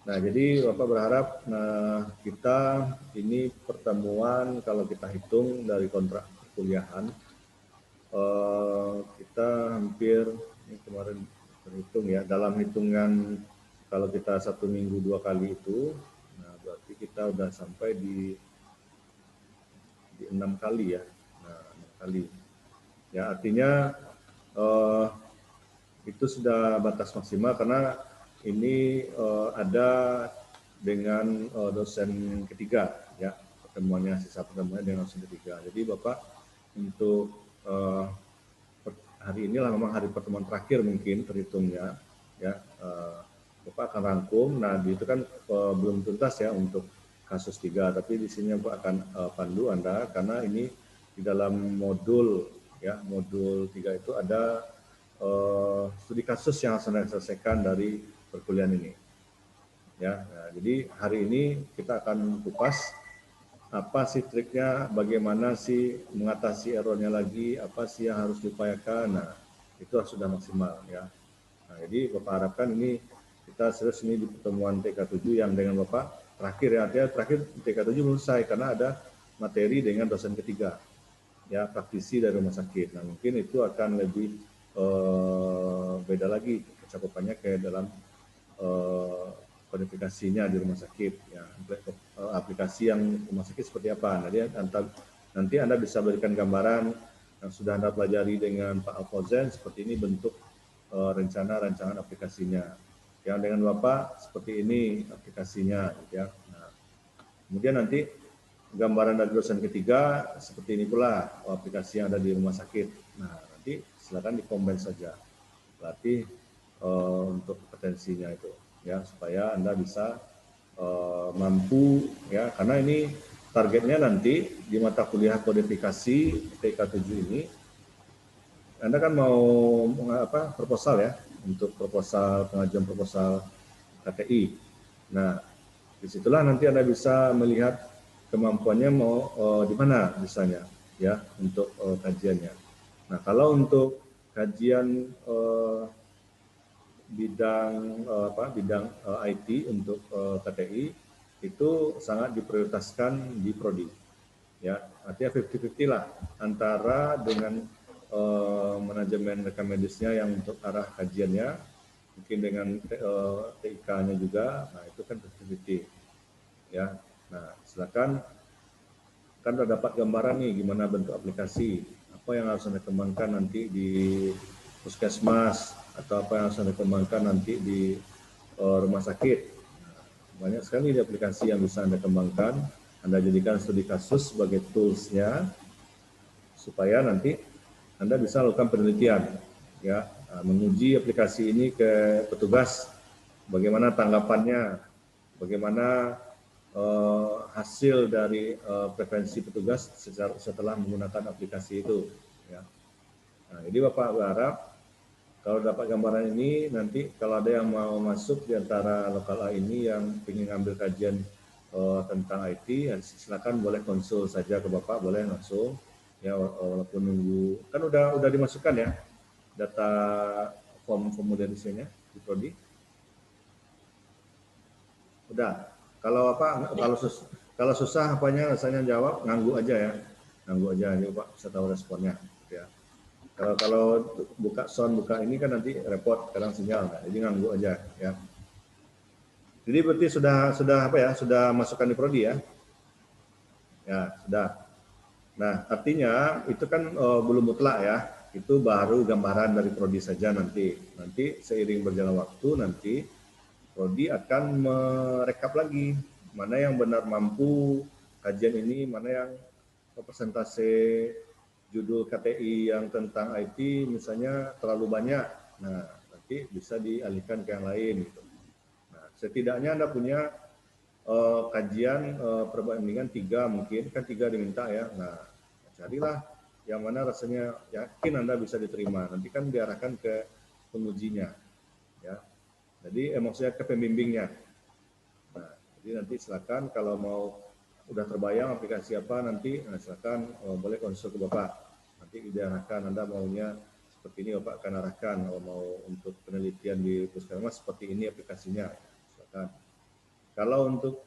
Nah, jadi Bapak berharap kita ini pertemuan kalau kita hitung dari kontrak perkuliahan, kita hampir ini kemarin terhitung ya, dalam hitungan kalau kita 1 minggu 2 kali itu, nah berarti kita udah sampai di 6 kali ya, nah 6 kali. Ya artinya eh, itu sudah batas maksimal karena ini ada dengan dosen ketiga ya, pertemuannya sisa pertemuannya dengan dosen ketiga. Jadi Bapak untuk hari inilah memang hari pertemuan terakhir mungkin terhitungnya ya, Bapak akan rangkum. Nah itu kan belum tuntas ya untuk kasus 3, tapi di sini Bapak akan pandu Anda karena ini di dalam modul ya, modul 3 itu ada studi kasus yang harus Anda selesaikan dari perkuliahan ini ya. Nah, jadi hari ini kita akan kupas apa sih triknya, bagaimana sih mengatasi errornya lagi, apa sih yang harus diupayakan. Nah, itu sudah maksimal ya. Nah, jadi Bapak harapkan ini kita serius ini di pertemuan TK7 yang dengan Bapak terakhir ya, artinya terakhir TK7 belum selesai karena ada materi dengan dosen ketiga ya, praktisi dari rumah sakit. Nah, mungkin itu akan lebih beda lagi cakupannya kayak dalam kodifikasinya di rumah sakit ya, aplikasi yang rumah sakit seperti apa. Nanti Anda bisa berikan gambaran yang sudah Anda pelajari dengan Pak Alfozen, seperti ini bentuk rencana-rancangan aplikasinya. Yang dengan Bapak seperti ini aplikasinya ya. Nah, kemudian nanti gambaran dari dosen ketiga seperti ini pula aplikasi yang ada di rumah sakit. Nah, nanti silakan dikombin saja. Berarti untuk potensinya itu ya, supaya Anda bisa mampu ya, karena ini targetnya nanti di mata kuliah kodifikasi TK7 ini Anda kan mau apa, proposal ya, untuk proposal pengajuan proposal KTI. Nah, disitulah nanti Anda bisa melihat kemampuannya mau di mana misalnya ya untuk kajiannya. Nah, kalau untuk kajian bidang bidang IT untuk KTI itu sangat diprioritaskan di prodi ya, artinya 50-50 lah antara dengan manajemen rekam medisnya yang untuk arah kajiannya, mungkin dengan TIK-nya juga. Nah itu kan 50-50 ya. Nah silakan, kan udah dapat gambaran nih gimana bentuk aplikasi, apa yang harus Anda kembangkan nanti di puskesmas atau apa yang harus Anda kembangkan nanti di rumah sakit. Nah, banyak sekali di aplikasi yang bisa Anda kembangkan. Anda jadikan studi kasus sebagai tools-nya supaya nanti Anda bisa lakukan penelitian ya, menguji aplikasi ini ke petugas, bagaimana tanggapannya, bagaimana hasil dari preferensi petugas setelah menggunakan aplikasi itu ya. Nah, jadi Bapak berharap kalau dapat gambaran ini, nanti kalau ada yang mau masuk di antara lokal A ini yang ingin ambil kajian tentang IT, ya silakan boleh konsul saja ke Bapak, boleh langsung ya, walaupun nunggu, kan udah dimasukkan ya data formulir isinya di prodi. Udah. Kalau apa, kalau susah apanya rasanya jawab, nganggu aja ya, nganggu aja nih Pak, bisa tahu responnya ya. Kalau buka sound, buka ini kan nanti repot kadang sinyal, nah, jadi nganggu aja ya. Jadi berarti sudah apa ya, sudah masukkan di prodi ya? Ya sudah. Nah artinya itu kan belum mutlak ya, itu baru gambaran dari prodi saja nanti. Nanti seiring berjalan waktu nanti prodi akan merekap lagi mana yang benar mampu kajian ini, mana yang persentase judul KTI yang tentang IT misalnya terlalu banyak. Nah, nanti bisa dialihkan ke yang lain gitu. Nah, setidaknya Anda punya kajian perbandingan 3, mungkin kan 3 diminta ya. Nah, carilah yang mana rasanya yakin Anda bisa diterima. Nanti kan diarahkan ke pengujinya ya. Jadi maksudnya ke pembimbingnya. Nah, jadi nanti silakan kalau mau udah terbayang aplikasi apa nanti, nah silakan boleh konsul ke Bapak. Nanti diarahkan Anda maunya seperti ini, Bapak akan arahkan. Kalau mau untuk penelitian di puskesmas seperti ini aplikasinya, silakan. Kalau untuk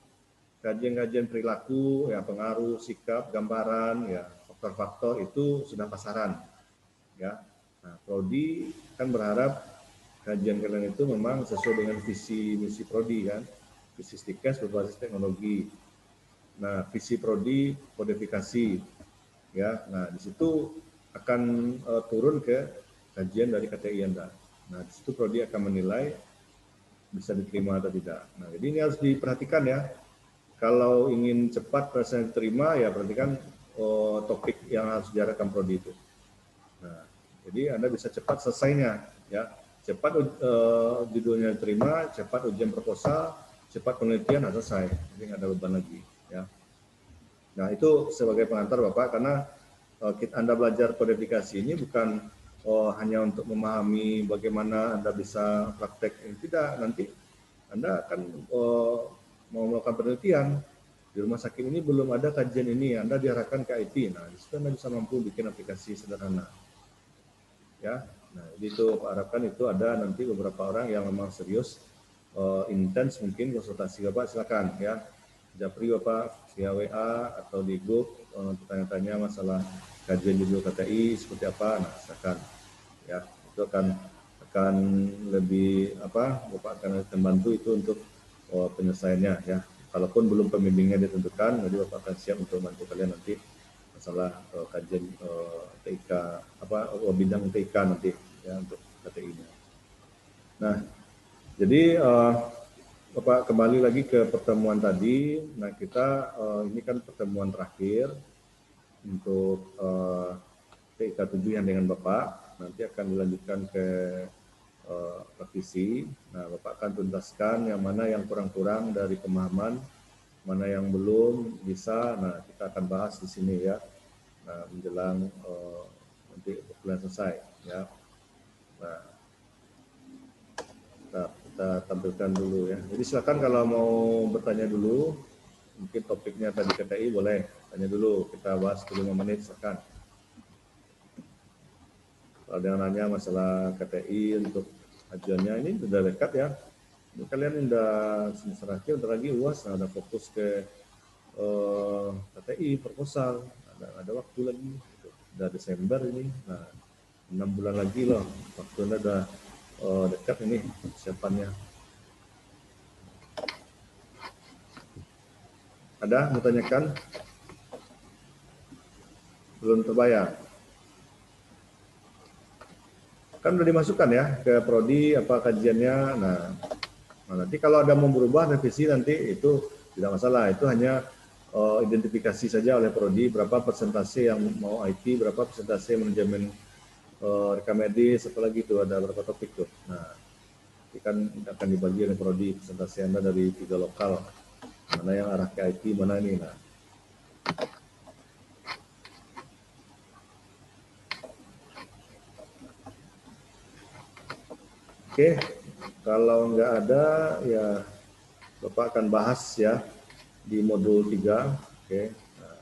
kajian-kajian perilaku, ya pengaruh, sikap, gambaran, ya faktor-faktor itu sudah pasaran, ya. Nah, prodi kan berharap kajian kalian itu memang sesuai dengan visi misi prodi kan, visi stikes berbasis teknologi. Nah, visi prodi kodifikasi, ya. Nah, di situ akan turun ke kajian dari KTI Anda. Nah, di situ prodi akan menilai bisa diterima atau tidak. Nah, jadi ini harus diperhatikan ya. Kalau ingin cepat presiden diterima, ya perhatikan topik yang harus diarahkan prodi itu. Nah, jadi Anda bisa cepat selesainya, ya. Cepat judulnya diterima, cepat ujian proposal, cepat penelitian selesai. Jadi nggak ada beban lagi, ya. Nah, itu sebagai pengantar Bapak, karena Anda belajar kodifikasi ini bukan hanya untuk memahami bagaimana Anda bisa praktek, tidak. Nanti Anda akan mau melakukan penelitian. Di rumah sakit ini belum ada kajian ini, Anda diarahkan ke IT. Nah, di situ Anda bisa mampu bikin aplikasi sederhana. Ya, nah itu harapkan itu ada nanti beberapa orang yang memang serius, intens mungkin konsultasi Bapak, silakan ya. Japri Bapak via WA atau di grup tanya-tanya masalah kajian judul KTI seperti apa, nah silakan ya, itu akan lebih Bapak akan membantu itu untuk penyelesaiannya ya. Kalaupun belum pembimbingnya ditentukan, jadi Bapak akan siap untuk membantu kalian nanti masalah kajian TIK bidang TIK nanti ya untuk KTI-nya. Nah, jadi Bapak kembali lagi ke pertemuan tadi. Nah, kita ini kan pertemuan terakhir untuk TIK 7 yang dengan Bapak. Nanti akan dilanjutkan ke revisi. Nah, Bapak akan tuntaskan yang mana yang kurang-kurang dari pemahaman, mana yang belum bisa. Nah, kita akan bahas di sini ya. Nah, menjelang nanti bulan selesai ya. Nah, kita tampilkan dulu ya. Jadi silakan kalau mau bertanya dulu, mungkin topiknya tadi KTI boleh tanya dulu, kita bahas 5 menit silakan. Kalau ada yang nanya masalah KTI untuk ajuannya, ini sudah dekat ya. Ini kalian udah semester akhir, udah lagi UAS, nah, ada fokus ke KTI proposal, ada waktu lagi, udah Desember ini, nah 6 bulan lagi loh, waktunya udah dekat ini persiapannya. Ada mau tanyakan? Belum terbayar? Kan udah dimasukkan ya ke prodi apa kajiannya. Nah nanti kalau ada mau berubah revisi nanti itu tidak masalah, itu hanya identifikasi saja oleh prodi berapa persentase yang mau IT, berapa persentase manajemen rekam medis, apalagi itu ada berapa topik tuh. Nah, ini kan akan dibagi oleh prodi persentase Anda dari 3 lokal, mana yang arah ke IT, mana ini. Nah, oke, kalau nggak ada ya Bapak akan bahas ya di modul 3. Oke. Nah.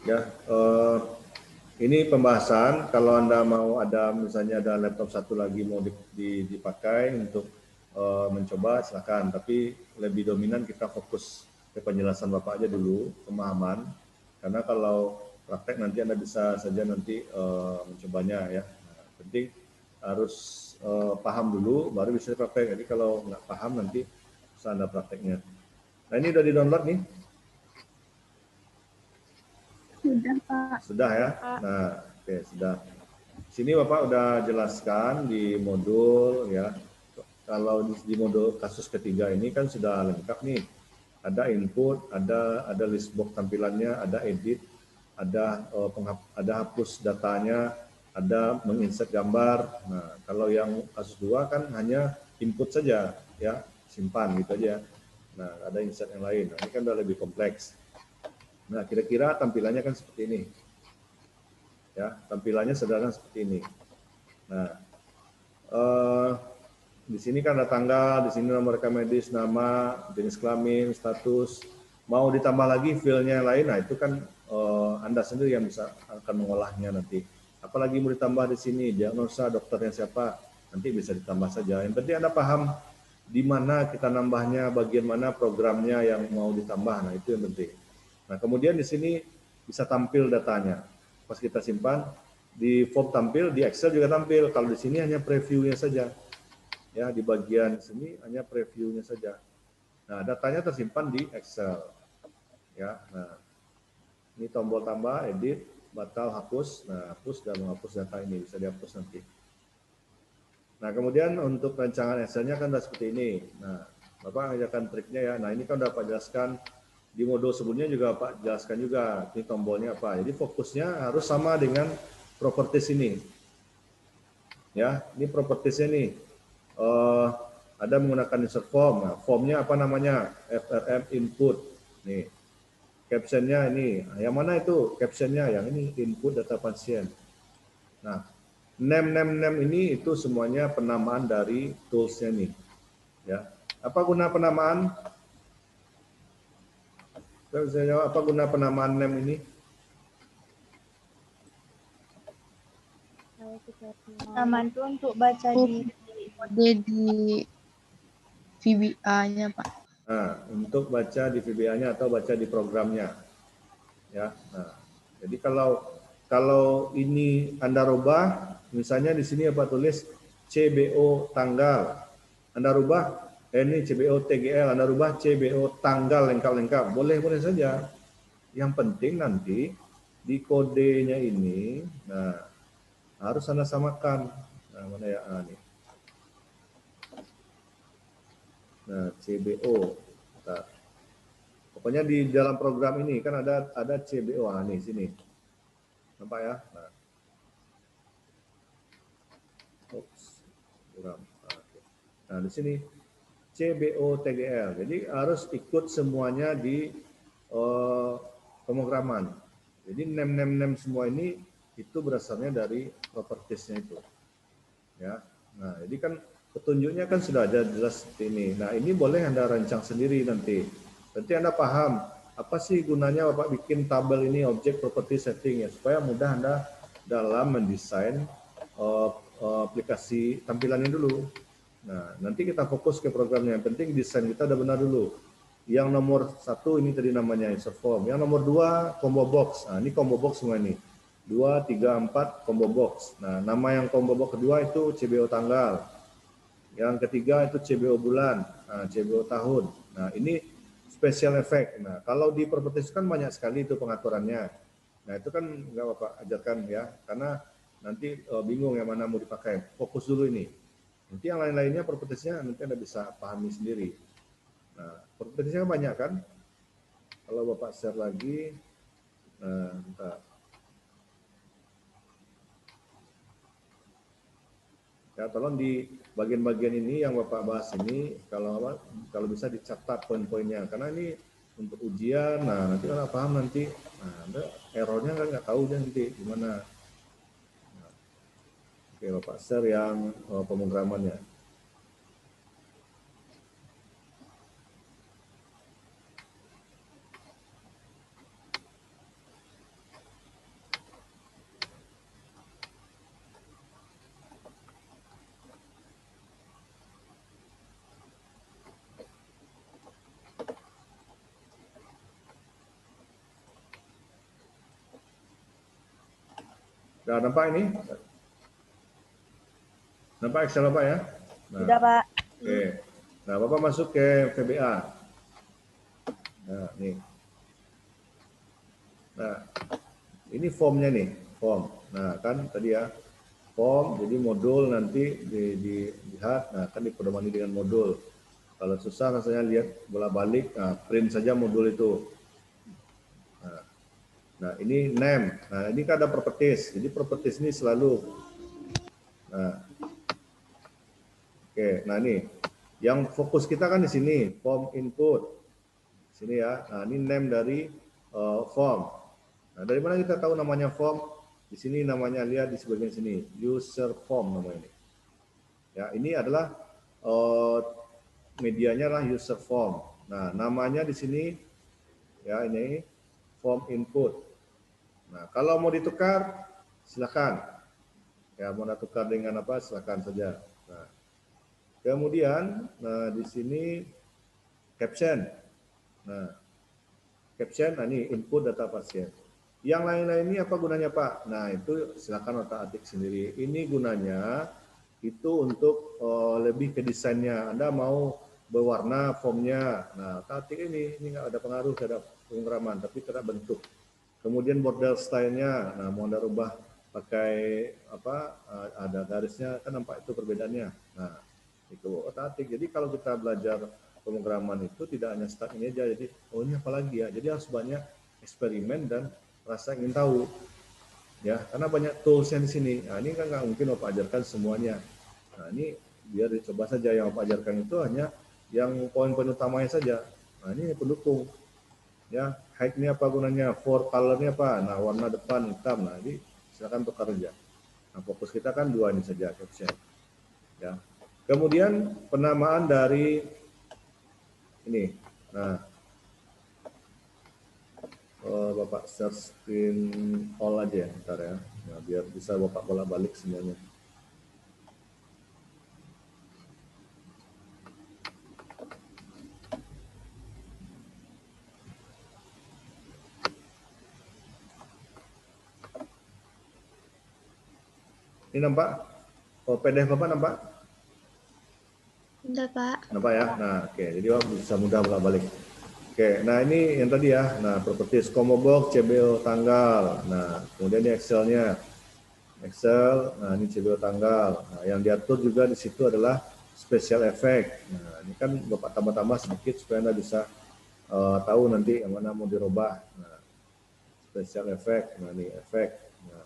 Ya, ini pembahasan. Kalau Anda mau ada misalnya ada laptop satu lagi mau dipakai untuk mencoba, silakan. Tapi lebih dominan kita fokus ke penjelasan Bapak aja dulu, pemahaman. Karena kalau praktek nanti Anda bisa saja nanti mencobanya ya. Nah, penting harus paham dulu, baru bisa praktek. Jadi kalau nggak paham nanti bisa Anda prakteknya. Nah ini udah di-download nih. Sudah, Pak. Sudah ya? Nah, oke, sudah. Sini Bapak udah jelaskan di modul ya. Kalau di modul kasus ketiga ini kan sudah lengkap nih. Ada input, ada list box tampilannya, ada edit, ada hapus datanya, ada menginsert gambar. Nah, kalau yang kasus 2 kan hanya input saja ya, simpan gitu aja. Nah, ada insert yang lain. Nah, ini kan udah lebih kompleks. Nah, kira-kira tampilannya kan seperti ini. Ya, tampilannya sederhana seperti ini. Nah, di sini kan ada tanggal, di sini nomor rekam medis, nama, jenis kelamin, status. Mau ditambah lagi file-nya yang lain, nah itu kan Anda sendiri yang bisa akan mengolahnya nanti. Apalagi mau ditambah di sini, diagnosa dokternya siapa. nanti bisa ditambah saja. Yang penting Anda paham di mana kita nambahnya, bagian mana programnya yang mau ditambah. Nah, itu yang penting. Nah, kemudian di sini bisa tampil datanya. Pas kita simpan, di form tampil, di Excel juga tampil. Kalau di sini hanya previewnya saja. Ya, di bagian sini hanya previewnya saja. Nah, datanya tersimpan di Excel. Ya, nah, ini tombol tambah, edit, batal, hapus. Nah, hapus dan menghapus data ini bisa dihapus nanti. Nah, kemudian untuk rancangan Excel-nya kan sudah seperti ini. Nah, Bapak ngajarkan triknya ya. Nah, ini kan udah Pak jelaskan. Di modul sebelumnya juga Pak jelaskan juga. Ini tombolnya apa. Jadi fokusnya harus sama dengan properties ini. Ya, ini propertiesnya nih. Ada menggunakan insert form. Nah, formnya apa namanya? FRM input. Nih, captionnya ini. Yang mana itu captionnya? Yang ini input data pasien. Nah, name ini itu semuanya penamaan dari toolsnya nih. Ya, apa guna penamaan? Saya jawab, apa guna penamaan name ini? Taman itu untuk baca di VBA-nya, Pak. Nah, untuk baca di VBA-nya atau baca di programnya. Ya. Nah, jadi kalau ini Anda rubah, misalnya di sini apa tulis CBO tanggal. Anda rubah ini CBO TGL, Anda rubah CBO tanggal lengkap-lengkap. Boleh-boleh saja. Yang penting nanti di kodenya ini, nah harus Anda samakan. Nah, mana ya? Nih. Nah, CBO. Nah, pokoknya di dalam program ini kan ada CBO. Nih sini. Nampak ya? Nah. Oops. Nah, di sini CBO TGL. Jadi harus ikut semuanya di pemrograman. Jadi name semua ini itu berasalnya dari propertiesnya itu. Ya. Nah, jadi kan petunjuknya kan sudah ada jelas seperti ini. Nah, ini boleh Anda rancang sendiri nanti. Nanti Anda paham apa sih gunanya Bapak bikin tabel ini object property setting ya supaya mudah Anda dalam mendesain aplikasi tampilannya dulu. Nah, nanti kita fokus ke programnya. Yang penting desain kita udah benar dulu. Yang nomor 1 ini tadi namanya insert form. Yang nomor 2 combo box. Nah, ini combo box semua ini. 2, 3, 4 combo box. Nah, nama yang combo box kedua itu CBO tanggal. Yang ketiga itu CBO bulan, nah, CBO tahun. Nah, ini special effect. Nah, kalau di properties kan banyak sekali itu pengaturannya. Nah, itu kan nggak Bapak ajarkan ya, karena nanti bingung yang mana mau dipakai. Fokus dulu ini. Nanti yang lain-lainnya propertiesnya nanti Anda bisa pahami sendiri. Nah, propertiesnya banyak kan? Kalau Bapak share lagi, nah, bentar. Ya, tolong di bagian-bagian ini yang Bapak bahas ini, kalau bisa dicatat poin-poinnya, karena ini untuk ujian. Nah, nanti kalau paham nanti, nah, errornya kan nggak tahu nanti gimana. Nah, oke, Bapak share yang pemrogramannya. Sudah nampak ini? Nampak Excel Bapak ya? Nah, Sudah, Pak. Oke. Nah, Bapak masuk ke VBA. Nah, nih. Nah, ini formnya nih, form. Nah, kan tadi ya, form, jadi modul nanti dilihat, nah kan dipedomani dengan modul. Kalau susah rasanya lihat bolak-balik, nah print saja modul itu. Nah, ini name. Nah, ini kan ada properties. Jadi properties ini selalu. Nah, oke. Nah, ini yang fokus kita kan di sini, form input. Sini ya. Nah, ini name dari form. Nah, dari mana kita tahu namanya form? Di sini namanya, lihat di sebagian sini, user form namanya ini. Ya, ini adalah medianya lah user form. Nah, namanya di sini ya ini form input. Nah, kalau mau ditukar silakan. Ya, mau ditukar dengan apa silakan saja. Nah, kemudian, nah di sini caption. Nah, caption, nah ini input data pasien. Yang lain-lain ini apa gunanya Pak? Nah itu silakan otak-atik sendiri. Ini gunanya itu untuk lebih ke desainnya. Anda mau berwarna formnya. Nah otak-atik ini nggak ada pengaruh terhadap pemrograman, tapi terhadap bentuk. Kemudian border stylenya. Nah mau Anda rubah pakai apa? Ada garisnya, kan nampak itu perbedaannya. Nah itu otak-atik. Jadi kalau kita belajar pemrograman itu tidak hanya start ini aja. Jadi oh ini apa lagi ya? Jadi harus banyak eksperimen dan rasa ingin tahu ya, karena banyak tools yang di sini. Nah, ini kan nggak mungkin Bapak ajarkan semuanya. Nah, ini biar dicoba saja. Yang Bapak ajarkan itu hanya yang poin-poin utamanya saja. Nah, ini pendukung ya. Height ini apa gunanya, for color-nya apa, nah warna depan hitam. Nah, ini silakan tukar aja. Nah, fokus kita kan dua ini saja, caption ya. Kemudian penamaan dari ini. Nah, Bapak share screen all aja ya, ntar ya. Nah, biar bisa Bapak bolak-balik semuanya. Ini nampak? Oh, PDF Bapak nampak? Udah, Pak. Nampak ya? Nah, oke. Jadi Bapak bisa mudah bolak-balik. Oke, nah ini yang tadi ya. Nah, properties combo box, CBO tanggal. Nah, kemudian ini Excel-nya. Excel, nah ini CBO tanggal. Nah, yang diatur juga di situ adalah special effect. Nah, ini kan Bapak tambah-tambah sedikit supaya Anda bisa tahu nanti yang mana mau dirubah. Nah, special effect. Nah, ini efek. Nah,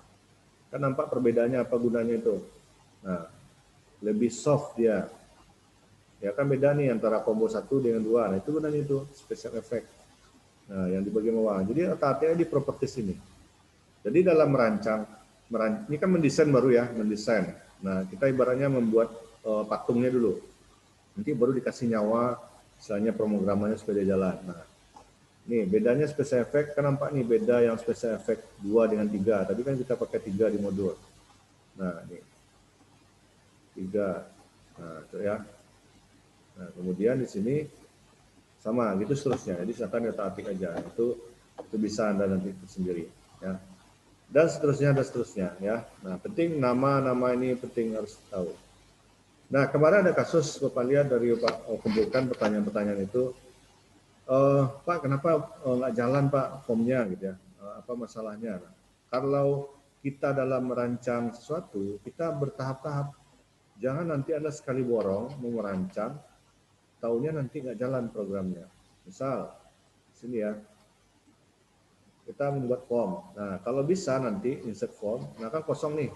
kan nampak perbedaannya apa gunanya itu. Nah, lebih soft dia. Ya kan beda nih antara combo 1 dengan 2. Nah, itu gunanya itu special effect. Nah, yang di bagian bawah. Jadi otak-atiknya di properties ini. Jadi dalam merancang ini kan mendesain baru ya, mendesain. Nah, kita ibaratnya membuat patungnya dulu. Nanti baru dikasih nyawa, misalnya pemrogramannya supaya dia jalan. Nah, nih bedanya special effect kan nampak nih beda yang special effect 2 dengan 3. Tadi kan kita pakai 3 di modul. Nah, ini 3. Nah, itu ya. Nah, kemudian di sini sama gitu seterusnya. Jadi silakan otak-atik aja. Itu bisa Anda nanti sendiri ya. Dan seterusnya ya. Nah, penting nama-nama ini penting harus tahu. Nah, kemarin ada kasus Bapak lihat dari Pak kumpulkan pertanyaan-pertanyaan itu, Pak kenapa nggak jalan Pak formnya gitu ya, apa masalahnya? Nah, kalau kita dalam merancang sesuatu, kita bertahap-tahap. Jangan nanti Anda sekali borong mau merancang, taunya nanti nggak jalan programnya. Misal, sini ya, kita membuat form. Nah, kalau bisa nanti insert form, nah kan kosong nih.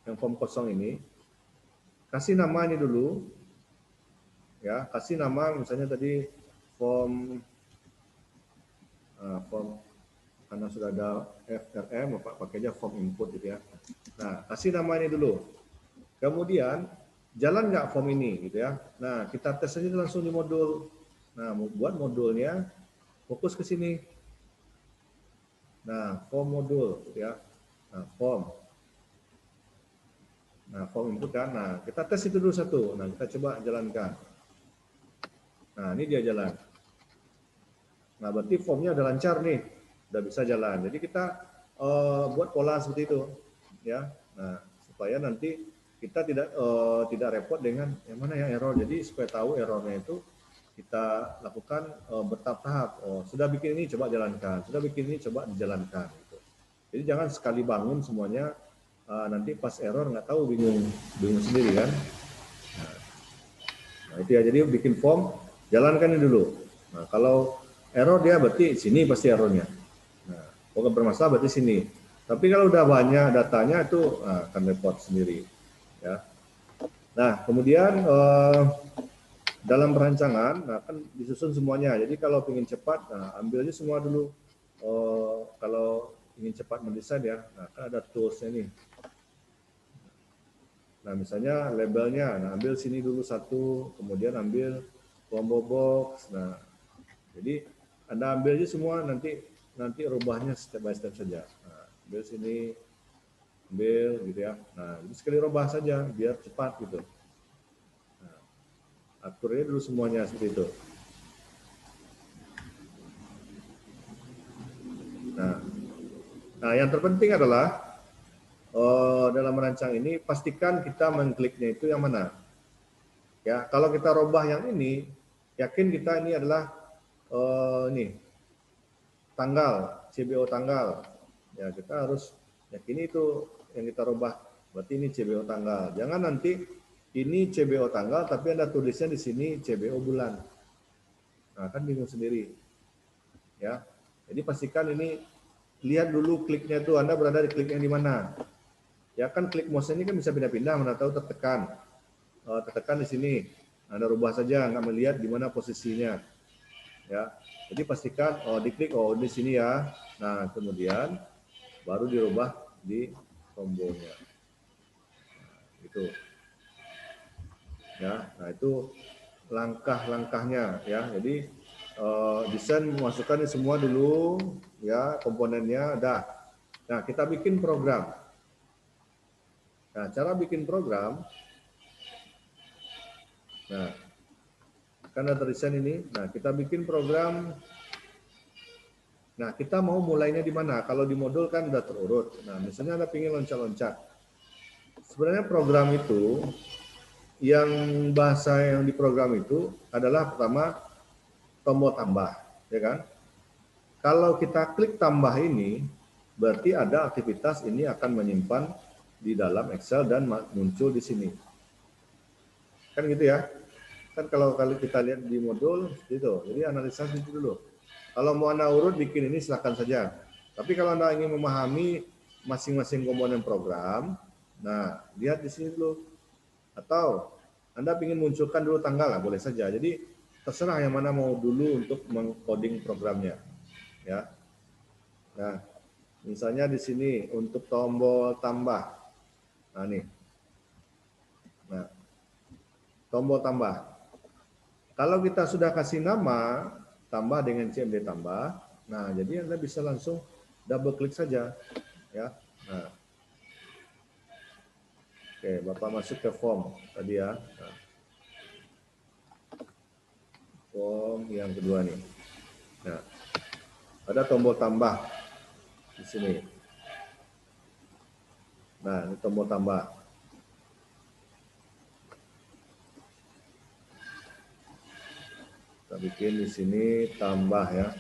Yang form kosong ini, kasih nama ini dulu. Ya, kasih nama misalnya tadi form karena sudah ada FRM, Bapak pakai aja form input gitu ya. Nah, kasih nama ini dulu. Kemudian jalan nggak form ini gitu ya. Nah, kita tes aja langsung di modul. Nah, mau buat modulnya fokus ke sini. Nah, form modul gitu ya. Nah, form. Nah, form input kan. Nah, kita tes itu dulu satu. Nah, kita coba jalankan. Nah, ini dia jalan. Nah, berarti formnya udah lancar nih. Udah bisa jalan. Jadi kita buat pola seperti itu. Ya. Nah, supaya nanti kita tidak repot dengan yang mana yang error. Jadi supaya tahu errornya itu kita lakukan bertahap-tahap. Oh, sudah bikin ini coba jalankan. Sudah bikin ini coba dijalankan. Gitu. Jadi jangan sekali bangun semuanya nanti pas error nggak tahu bingung sendiri kan. Nah, itu ya. Jadi bikin form jalankan ini dulu. Nah, kalau error dia berarti sini pasti errornya. Nah, kalau bermasalah berarti sini. Tapi kalau udah banyak datanya itu akan repot sendiri. Ya. Nah, kemudian dalam perancangan, nah kan disusun semuanya. Jadi kalau ingin cepat, nah ambil aja semua dulu. Kalau ingin cepat mendesain ya, nah kan ada toolsnya nih. Nah misalnya labelnya, nah ambil sini dulu satu, kemudian ambil combo box. Nah, jadi Anda ambil aja semua, nanti rubahnya step by step saja. Nah, ambil sini. ambil gitu ya. Nah, jadi sekali rubah saja biar cepat gitu. Nah, aturnya dulu semuanya seperti itu. Nah, yang terpenting adalah dalam merancang ini pastikan kita mengkliknya itu yang mana. Ya, kalau kita rubah yang ini, yakin kita ini adalah ini tanggal, CBO tanggal. Ya, kita harus yakini itu yang kita rubah. Berarti ini CBO tanggal. Jangan nanti ini CBO tanggal tapi Anda tulisnya di sini CBO bulan. Nah, kan bingung sendiri. Ya. Jadi pastikan ini lihat dulu kliknya itu Anda berada di kliknya di mana. Ya kan klik mouse ini kan bisa pindah-pindah, mana tahu tertekan. Tertekan di sini. Anda rubah saja, nggak melihat di mana posisinya. Ya. Jadi pastikan diklik di sini ya. Nah, kemudian baru dirubah di tombolnya. Nah, itu. Ya. Nah, itu langkah-langkahnya ya. Jadi desain memasukkan ini semua dulu ya, komponennya dah. Nah, kita bikin program. Nah, cara bikin program, nah, kan ada desain ini. Nah, kita bikin program. Nah, kita mau mulainya di mana? Kalau di modul kan udah terurut. Nah, misalnya Anda ingin loncat-loncat. Sebenarnya program itu, yang bahasa yang diprogram itu adalah pertama tombol tambah, ya kan? Kalau kita klik tambah ini, berarti ada aktivitas ini akan menyimpan di dalam Excel dan muncul di sini. Kan gitu ya? Kan kalau kita lihat di modul itu, jadi analisa itu dulu. Kalau mau Anda urut bikin ini silakan saja. Tapi kalau Anda ingin memahami masing-masing komponen program, nah lihat di sini dulu. Atau Anda ingin munculkan dulu tanggal, boleh saja. Jadi terserah yang mana mau dulu untuk mengcoding programnya. Ya. Nah, misalnya di sini untuk tombol tambah. Nah, nih. Nah, tombol tambah. Kalau kita sudah kasih nama, tambah dengan CMD tambah, nah jadi Anda bisa langsung double klik saja. Ya. Nah. Oke, Bapak masuk ke form tadi ya. Nah. Form yang kedua nih. Nah, ada tombol tambah di sini. Nah, ini tombol tambah. Kita bikin di sini tambah ya.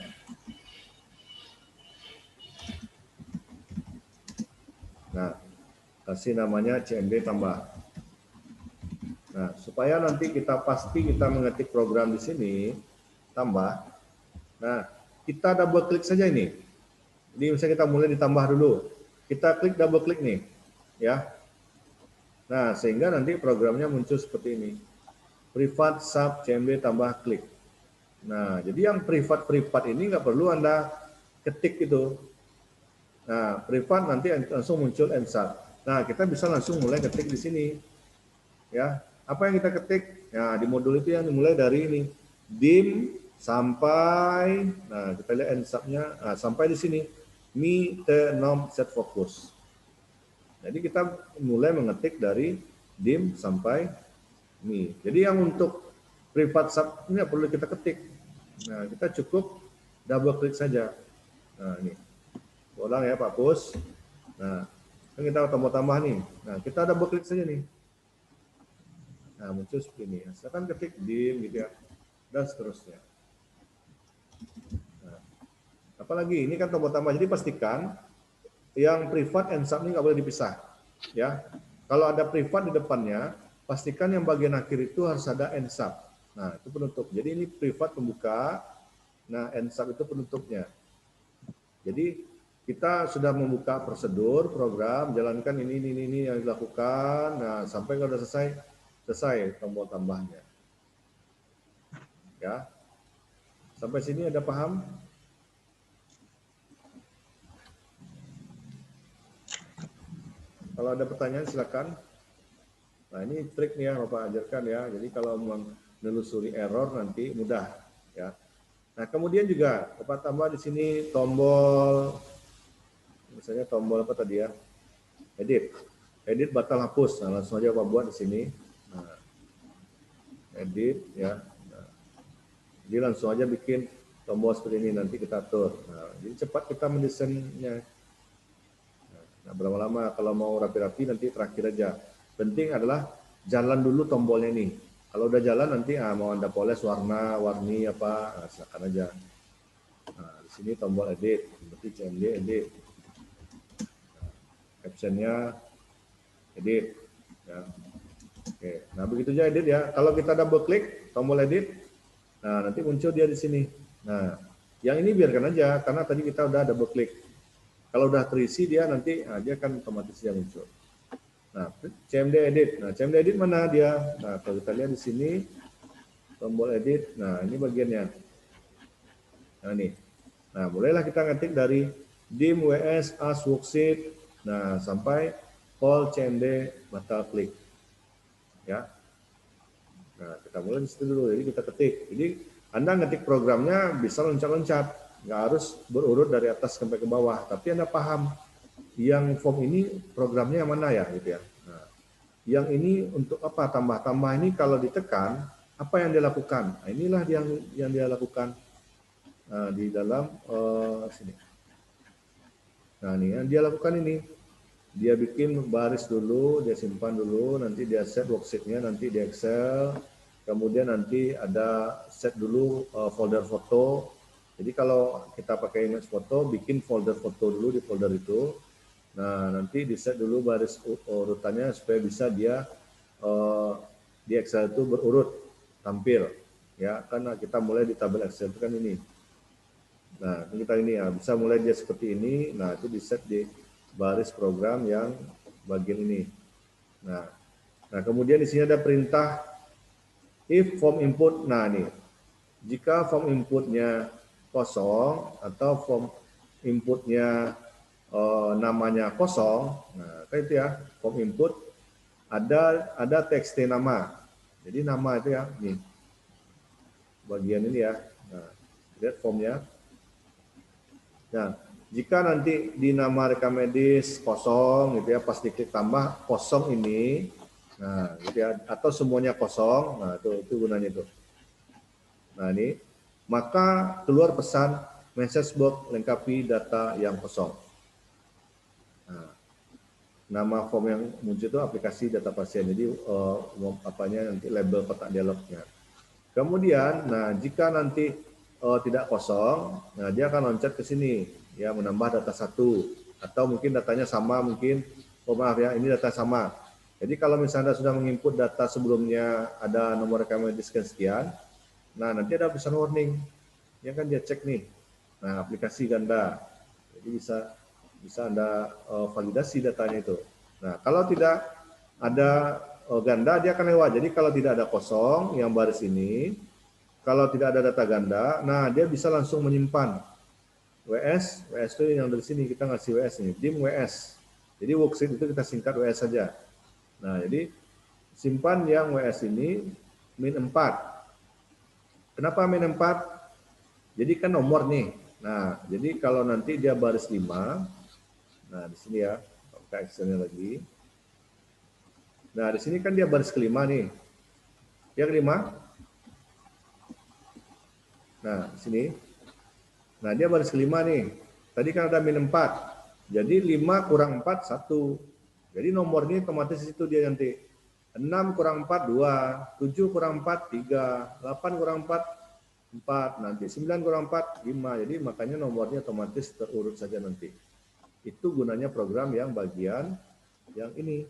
Nah, kasih namanya CMD tambah. Nah, supaya nanti kita pasti kita mengetik program di sini tambah. Nah, kita double klik saja ini. Jadi misalnya kita mulai ditambah dulu. Kita klik double klik nih, ya. Nah, sehingga nanti programnya muncul seperti ini. Privat sub CMD tambah klik. Nah, jadi yang privat ini nggak perlu Anda ketik itu. Nah, privat nanti langsung muncul ensat. Nah, kita bisa langsung mulai ketik di sini. Ya, apa yang kita ketik? Nah, di modul itu yang dimulai dari ini. Dim sampai, nah kita lihat ensatnya, nah, sampai di sini. Mi te nom set fokus. Jadi kita mulai mengetik dari dim sampai mi. Jadi yang untuk privat sub ini perlu kita ketik. Nah, kita cukup double klik saja. Nah, ini. Ulang ya Pak Pus. Nah, kan kita tombol tambah nih. Nah, kita double klik saja nih. Nah, muncul seperti ini. Silakan ketik dim gitu ya. Dan seterusnya. Nah, apalagi ini kan tombol tambah. Jadi pastikan yang privat and sub ini nggak boleh dipisah. Ya. Kalau ada privat di depannya, pastikan yang bagian akhir itu harus ada and sub. Nah, itu penutup. Jadi ini privat pembuka, nah and sub itu penutupnya. Jadi kita sudah membuka prosedur, program, jalankan ini yang dilakukan. Nah, sampai kalau sudah selesai tombol tambahnya. Ya. Sampai sini ada paham? Kalau ada pertanyaan silakan. Nah, ini trik nih yang Bapak ajarkan ya. Jadi kalau menelusuri error nanti mudah ya. Nah, kemudian juga Bapak tambah di sini tombol, misalnya tombol apa tadi ya? edit batal hapus. Nah, langsung aja Pak buat di sini. Nah, edit ya. Nah, jadi langsung aja bikin tombol seperti ini, nanti kita atur. Nah, jadi cepat kita mendesainnya. Nah, berlama-lama, kalau mau rapi-rapi nanti terakhir aja. Penting adalah jalan dulu tombolnya ini. Kalau udah jalan nanti mau Anda poles warna-warni apa, silakan aja. Nah, di sini tombol edit, seperti CMD edit. Captionnya edit. Ya. Oke, nah begitu aja edit ya. Kalau kita double klik tombol edit, nah nanti muncul dia di sini. Nah, yang ini biarkan aja karena tadi kita udah double klik. Kalau udah terisi dia nanti, dia kan otomatis dia muncul. Nah, CMD edit. Nah, CMD edit mana dia? Nah, kalau kita lihat di sini tombol edit. Nah, ini bagiannya. Nah, ini. Nah, mulailah kita ngetik dari dim WS as worksheet. Nah, sampai call CMD batal klik. Ya. Nah, kita mulai di situ dulu. Jadi kita ketik. Jadi Anda ngetik programnya bisa loncat-loncat, nggak harus berurut dari atas sampai ke bawah. Tapi Anda paham yang form ini programnya yang mana ya, gitu ya. Nah, yang ini untuk apa? Tambah-tambah ini kalau ditekan, apa yang dia lakukan? Nah, inilah yang dia lakukan di dalam sini. Nah, ini yang dia lakukan ini. Dia bikin baris dulu, dia simpan dulu, nanti dia set worksheet-nya, nanti di Excel, kemudian nanti ada set dulu folder foto. Jadi kalau kita pakai image foto, bikin folder foto dulu di folder itu. Nah, nanti di set dulu baris urutannya supaya bisa dia di Excel itu berurut tampil. Ya, karena kita mulai di tabel Excel itu kan ini. Nah, kita ini ya bisa mulai dia seperti ini. Nah, itu di set di baris program yang bagian ini. Nah, kemudian di sini ada perintah if form input. Nah, ini jika form inputnya kosong atau form inputnya namanya kosong, nah kayak itu ya, form input ada txt nama. Jadi nama itu ya, nih bagian ini ya. Nah, lihat formnya. Nah, jika nanti di nama rekam medis kosong gitu ya, pas diklik tambah kosong ini, nah gitu ya, atau semuanya kosong, nah itu gunanya itu. Nah ini, maka keluar pesan message box lengkapi data yang kosong. Nah, nama form yang muncul itu aplikasi data pasien, jadi apanya nanti label kotak dialognya. Kemudian, nah jika nanti tidak kosong, nah dia akan loncat ke sini, ya menambah data satu, atau mungkin datanya sama, mungkin, oh maaf ya, ini data sama. Jadi kalau misalnya Anda sudah menginput data sebelumnya ada nomor rekam medis sekian, nah nanti ada pesan warning, ya kan dia cek nih, nah aplikasi ganda, jadi bisa Anda validasi datanya itu. Nah kalau tidak ada ganda dia akan lewat. Jadi kalau tidak ada kosong yang baris ini, kalau tidak ada data ganda, nah dia bisa langsung menyimpan WS itu yang dari sini kita ngasih WS ini, dim WS. Jadi worksheet itu kita singkat WS saja. Nah jadi simpan yang WS ini min 4. Kenapa min 4? Jadi kan nomor nih. Nah jadi kalau nanti dia baris 5, nah di sini ya, pakai Excel-nya lagi. Nah, di sini kan dia baris kelima nih. Yang kelima. Nah, di sini. Nah, dia baris kelima nih. Tadi kan ada min 4. Jadi 5 kurang 4, 1. Jadi nomor ini otomatis itu dia nanti. 6 kurang 4, 2. 7 kurang 4, 3. 8 kurang 4, 4. Nanti 9 kurang 4, 5. Jadi makanya nomornya otomatis terurut saja nanti. Itu gunanya program yang bagian yang ini.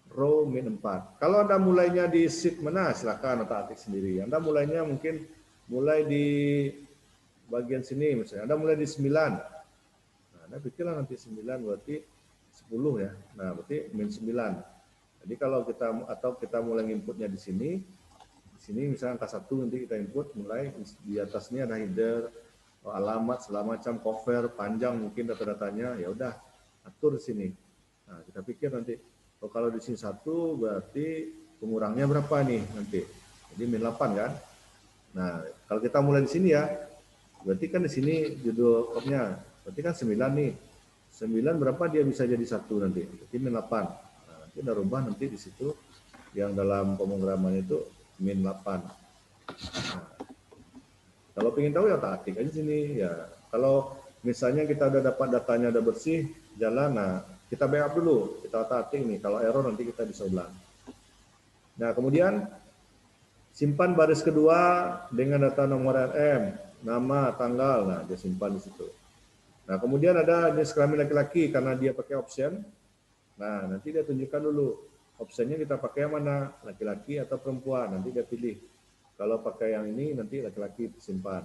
Row min 4. Kalau Anda mulainya di sheet mana, silakan otak-atik sendiri. Anda mulainya mungkin mulai di bagian sini misalnya. Anda mulai di 9. Nah, Anda pikirlah nanti 9 berarti 10 ya. Nah, berarti min 9. Jadi kalau kita mulai inputnya di sini misalnya angka 1 nanti kita input mulai di atasnya ada header, alamat segala macam, cover, panjang mungkin data-datanya, ya udah atur di sini. Nah, kita pikir nanti kalau di sini 1 berarti pengurangnya berapa nih nanti? Jadi min 8 kan? Nah, kalau kita mulai di sini ya, berarti kan di sini judul kopnya, berarti kan 9 nih. 9 berapa dia bisa jadi 1 nanti. Jadi min 8. Nah, nanti udah rubah nanti di situ yang dalam pemrograman itu min 8. Nah, kalau ingin tahu ya tak ketik aja sini ya. Kalau misalnya kita udah dapat datanya udah bersih, jalan, nah kita backup dulu, kita ketik nih. Kalau error nanti kita bisa ulang. Nah kemudian simpan baris kedua dengan data nomor RM, nama, tanggal, nah dia simpan di situ. Nah kemudian ada jenis kelamin laki-laki karena dia pakai option. Nah nanti dia tunjukkan dulu optionnya kita pakai yang mana, laki-laki atau perempuan, nanti dia pilih. Kalau pakai yang ini nanti laki-laki simpan.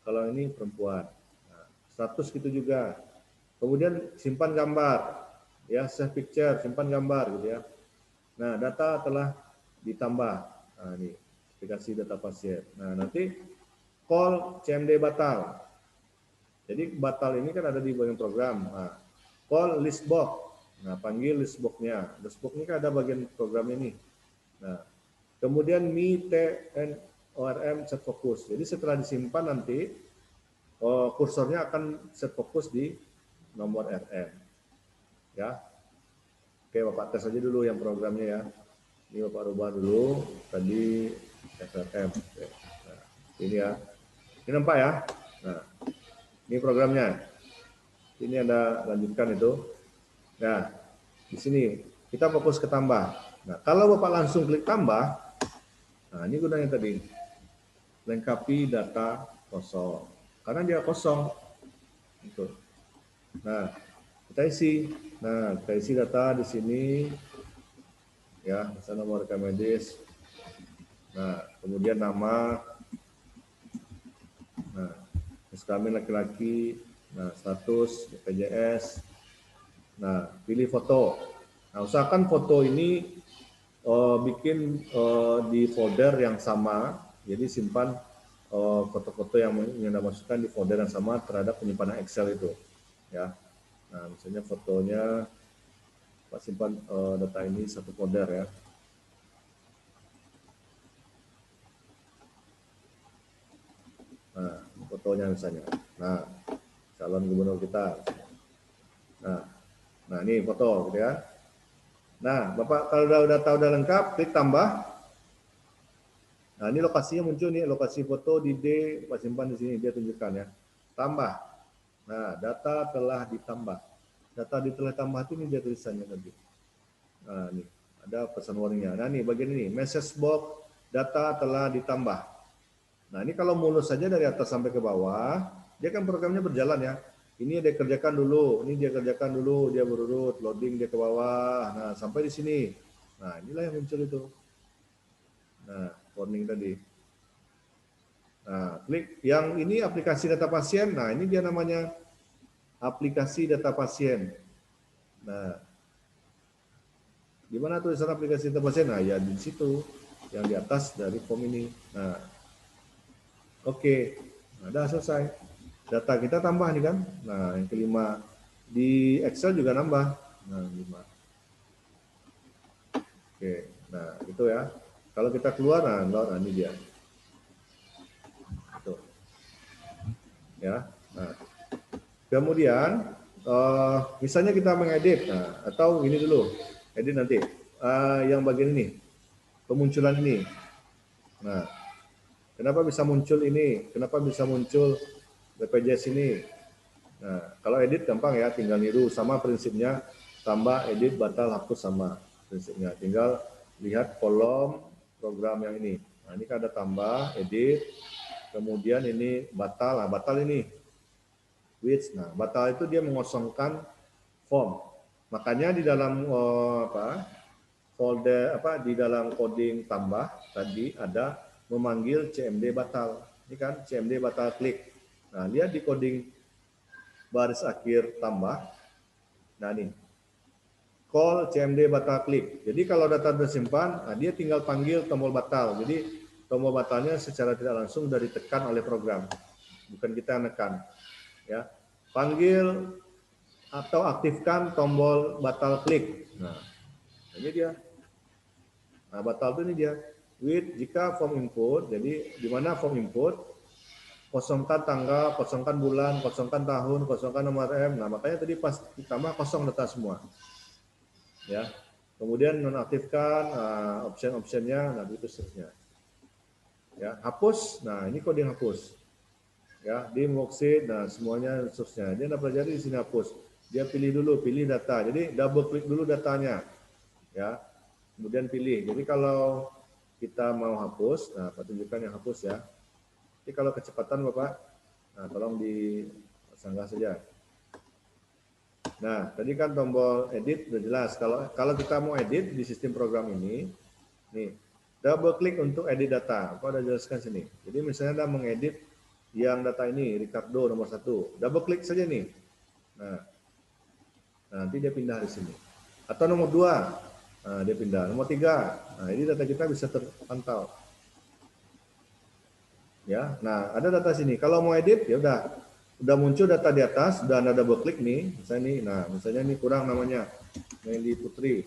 Kalau ini perempuan. Nah, status gitu juga. Kemudian simpan gambar. Ya, save picture, simpan gambar gitu ya. Nah, data telah ditambah. Nah, ini aplikasi data pasien. Nah, nanti call CMD batal. Jadi batal ini kan ada di bagian program. Nah, call listbox. Nah, panggil listbox-nya. Listbox ini kan ada bagian program ini. Nah, kemudian ORM set fokus. Jadi setelah disimpan nanti kursornya akan set fokus di nomor RM. Ya. Oke, Bapak tes aja dulu yang programnya ya. Ini Bapak rubah dulu tadi SRM. Nah, ini ya. Ini nampak ya. Nah, ini programnya. Ini Anda lanjutkan itu. Nah, di sini kita fokus ke tambah. Nah, kalau Bapak langsung klik tambah, nah ini gunanya tadi. Lengkapi data kosong. Karena dia kosong. Gitu. Nah, kita isi. Nah, kita isi data di sini. Ya, misalnya nomor rekam medis. Nah, kemudian nama. Nah, kelamin laki-laki. Nah, status BPJS. Nah, pilih foto. Nah, usahakan foto ini bikin di folder yang sama. Jadi simpan foto-foto yang Anda masukkan di folder yang sama terhadap penyimpanan Excel itu. Ya. Nah, misalnya fotonya Pak simpan data ini satu folder ya. Nah, fotonya misalnya. Nah, calon gubernur kita. Nah ini foto gitu ya. Nah, Bapak kalau udah lengkap, klik tambah. Nah, ini lokasinya muncul nih, lokasi foto di D, Pak simpan di sini, dia tunjukkan ya. Tambah. Nah, data telah ditambah. Data telah ditambah itu ini dia tulisannya tadi. Nah, ini ada pesan warningnya. Nah, ini bagian ini, message box data telah ditambah. Nah, ini kalau mulus saja dari atas sampai ke bawah, dia kan programnya berjalan ya. Ini dia kerjakan dulu, ini dia kerjakan dulu, dia berurut, loading dia ke bawah. Nah, sampai di sini. Nah, inilah yang muncul itu. Nah, warning tadi. Nah, klik yang ini aplikasi data pasien. Nah, ini dia namanya aplikasi data pasien. Nah, di mana tulisan aplikasi data pasien? Nah, ya di situ, yang di atas dari form ini. Nah, oke, nah, udah selesai. Data kita tambah nih kan. Nah, yang kelima di Excel juga nambah. Nah, 5. Oke, nah itu ya. Kalau kita keluar, nah ini dia. Itu. Ya. Nah, kemudian misalnya kita mengedit, nah, atau ini dulu, edit nanti. Yang bagian ini, pemunculan ini. Nah, kenapa bisa muncul ini? Kenapa bisa muncul BPJS ini? Nah, kalau edit gampang ya, tinggal niru, sama prinsipnya, tambah, edit, batal, hapus sama prinsipnya. Tinggal lihat kolom program yang ini. Nah, ini kan ada tambah, edit, kemudian ini batal. Nah, batal ini which. Nah, batal itu dia mengosongkan form. Makanya di dalam folder di dalam coding tambah tadi ada memanggil CMD batal. Ini kan CMD batal klik. Nah, lihat di coding baris akhir tambah. Nah, ini call CMD batal klik. Jadi kalau data tersimpan, nah dia tinggal panggil tombol batal. Jadi tombol batalnya secara tidak langsung sudah ditekan oleh program, bukan kita yang nekan. Ya, panggil atau aktifkan tombol batal klik. Nah, ini dia. Nah, batal itu ini dia. With jika form input, jadi di mana form input? kosongkan tanggal, kosongkan bulan, kosongkan tahun, kosongkan nomor RM. Nah, makanya tadi pas ditambah kosong data semua. Ya. Kemudian nonaktifkan option-optionnya, nah itu seterusnya. Ya, hapus. Nah, ini kode hapus. Ya, dim, worksheet, nah semuanya seterusnya. Dia dapat pelajari di sini hapus. Dia pilih dulu, pilih data. Jadi double klik dulu datanya. Ya. Kemudian pilih. Jadi kalau kita mau hapus, nah Pak tunjukkan yang hapus ya. Jadi kalau kecepatan Bapak, nah tolong disanggah saja. Nah, tadi kan tombol edit udah jelas. Kalau kita mau edit di sistem program ini, nih double klik untuk edit data. Aku udah jelaskan sini. Jadi misalnya Anda mengedit yang data ini Ricardo nomor 1, double klik saja nih. Nah, nanti dia pindah di sini. Atau nomor 2, nah, dia pindah. Nomor 3, nah ini data kita bisa terpantau. Ya, nah ada data sini. Kalau mau edit ya udah muncul data di atas, udah Anda double klik nih, misalnya nih, nah misalnya ini kurang namanya Meli Putri.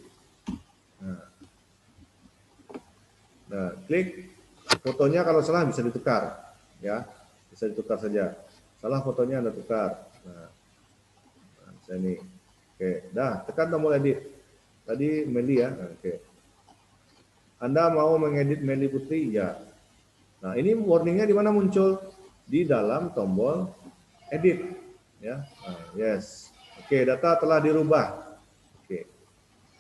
Nah, klik fotonya kalau salah bisa ditukar, ya bisa ditukar saja. Salah fotonya Anda tukar. Nah misalnya ini, oke, dah tekan tombol edit. Tadi Meli ya, nah, oke. Anda mau mengedit Meli Putri, ya. Nah ini warningnya di mana muncul? Di dalam tombol edit, ya. Nah, yes. Oke, data telah dirubah. Oke.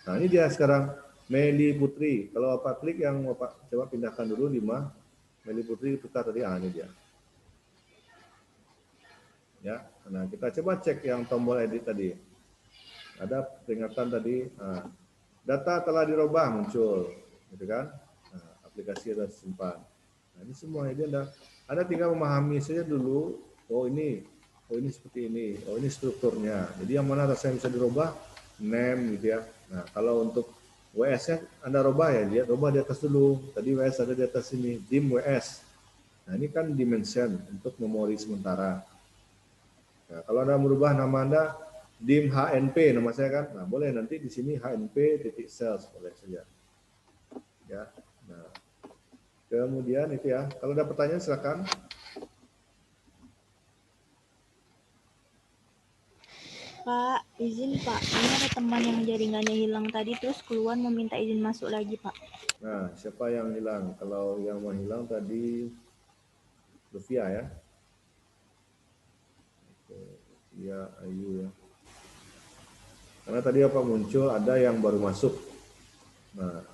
Nah, ini dia sekarang Meli Putri. Kalau Bapak klik yang Bapak coba pindahkan dulu 5. Meli Putri tukar tadi, ini dia. Ya. Nah, kita coba cek yang tombol edit tadi. Ada peringatan tadi, data telah dirubah muncul, gitu kan? Nah, aplikasi sudah simpan. Nah, ini semua ini Anda tinggal memahami saja dulu. Oh ini seperti ini. Oh ini strukturnya. Jadi yang mana rasanya bisa dirubah, name gitu ya. Nah kalau untuk WS-nya Anda rubah ya, lihat rubah di atas dulu. Tadi WS ada di atas sini, dim WS. Nah ini kan dimension untuk memori sementara. Nah, kalau Anda merubah nama Anda dim HNP nama saya kan, nah boleh nanti di sini HNP titik cells boleh saja. Ya. Nah kemudian itu ya, kalau ada pertanyaan silakan. Pak, izin Pak. Ini ada teman yang jaringannya hilang tadi terus keluar meminta izin masuk lagi Pak. Nah, siapa yang hilang? Kalau yang mau hilang tadi Luvia ya. Luvia Ayu ya. Karena tadi apa muncul ada yang baru masuk. Nah,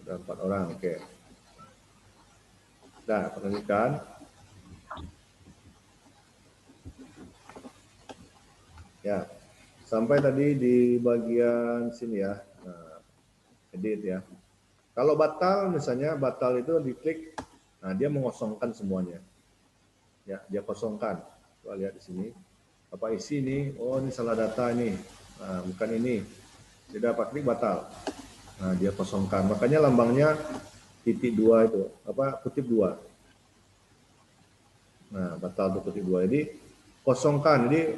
ada 4 orang, oke. Nah, perhatikan. Ya, sampai tadi di bagian sini ya, nah, edit ya. Kalau batal misalnya, batal itu diklik, nah dia mengosongkan semuanya. Ya, dia kosongkan. Coba lihat di sini. Apa isi ini? Oh, ini salah data ini. Nah, bukan ini. Dia dapat klik batal. Nah, dia kosongkan. Makanya lambangnya titik 2 itu, apa kutip 2. Nah, batal itu kutip 2. Jadi kosongkan. Jadi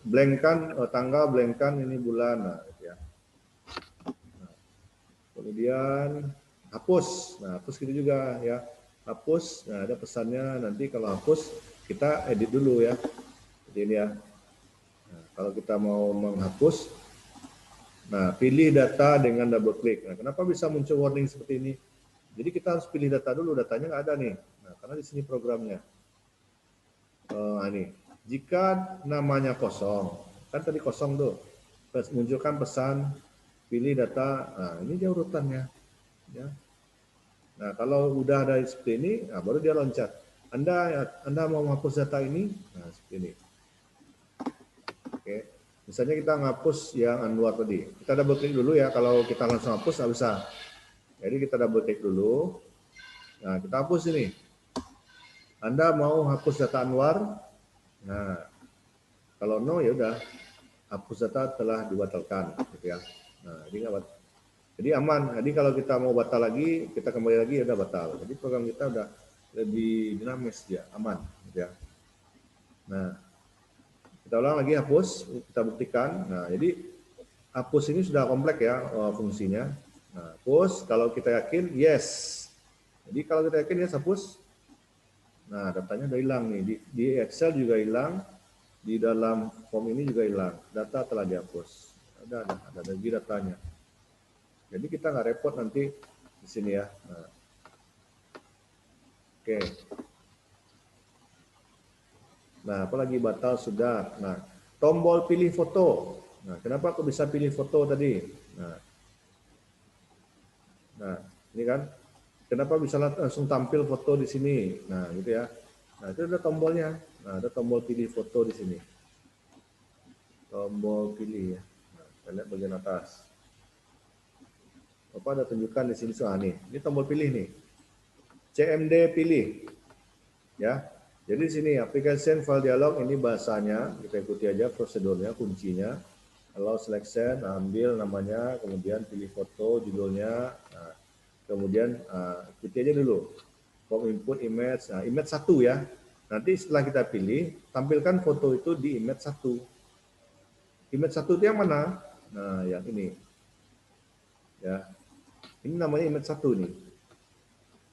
blankkan tanggal, blankkan ini bulan. Nah, gitu ya. Nah, kemudian hapus. Nah, hapus gitu juga ya. Hapus. Nah, ada pesannya nanti kalau hapus kita edit dulu ya. Jadi ini ya. Nah, kalau kita mau menghapus, nah pilih data dengan double klik. Nah, kenapa bisa muncul warning seperti ini? Jadi kita harus pilih data dulu, datanya nggak ada nih. Nah, karena di sini programnya. Ini. Jika namanya kosong, kan tadi kosong tuh, munculkan pesan pilih data. Nah, ini dia urutannya. Ya. Nah, kalau udah ada seperti ini, nah, baru dia loncat. Anda mau menghapus data ini, nah seperti ini. Oke. Misalnya kita ngapus yang Anwar tadi. Kita double klik dulu ya. Kalau kita langsung hapus nggak bisa. Jadi kita double klik dulu. Nah, kita hapus ini. Anda mau hapus data Anwar. Nah, kalau no ya udah hapus data telah dibatalkan gitu ya. Nah, jadi aman. Jadi kalau kita mau batal lagi, kita kembali lagi ya udah batal. Jadi program kita udah lebih dinamis ya, aman gitu ya. Nah, kita ulang lagi hapus, kita buktikan. Nah, jadi hapus ini sudah kompleks ya fungsinya. Nah, hapus. Kalau kita yakin, yes. Jadi kalau kita yakin, yes, hapus. Nah, datanya udah hilang nih. Di Excel juga hilang. Di dalam form ini juga hilang. Data telah dihapus. Ada lagi datanya. Jadi kita nggak repot nanti di sini ya. Nah. Oke. Nah, apalagi batal sudah. Nah, tombol pilih foto. Nah, kenapa aku bisa pilih foto tadi? Nah, ini kan, kenapa bisa langsung tampil foto di sini? Nah, gitu ya. Nah, itu ada tombolnya. Nah, ada tombol pilih foto di sini. Tombol pilih ya. Nah, kita lihat bagian atas. Apa ada tunjukkan di sini soal nih. Ini tombol pilih nih. CMD pilih. Ya. Jadi di sini application file dialog ini bahasanya, kita ikuti aja prosedurnya, kuncinya. Allow selection, ambil namanya, kemudian pilih foto, judulnya. Nah, kemudian ikuti aja dulu. Form input image, nah image 1 ya. Nanti setelah kita pilih, tampilkan foto itu di image 1. Image 1 itu yang mana? Nah, yang ini. Ya. Ini namanya image 1 nih.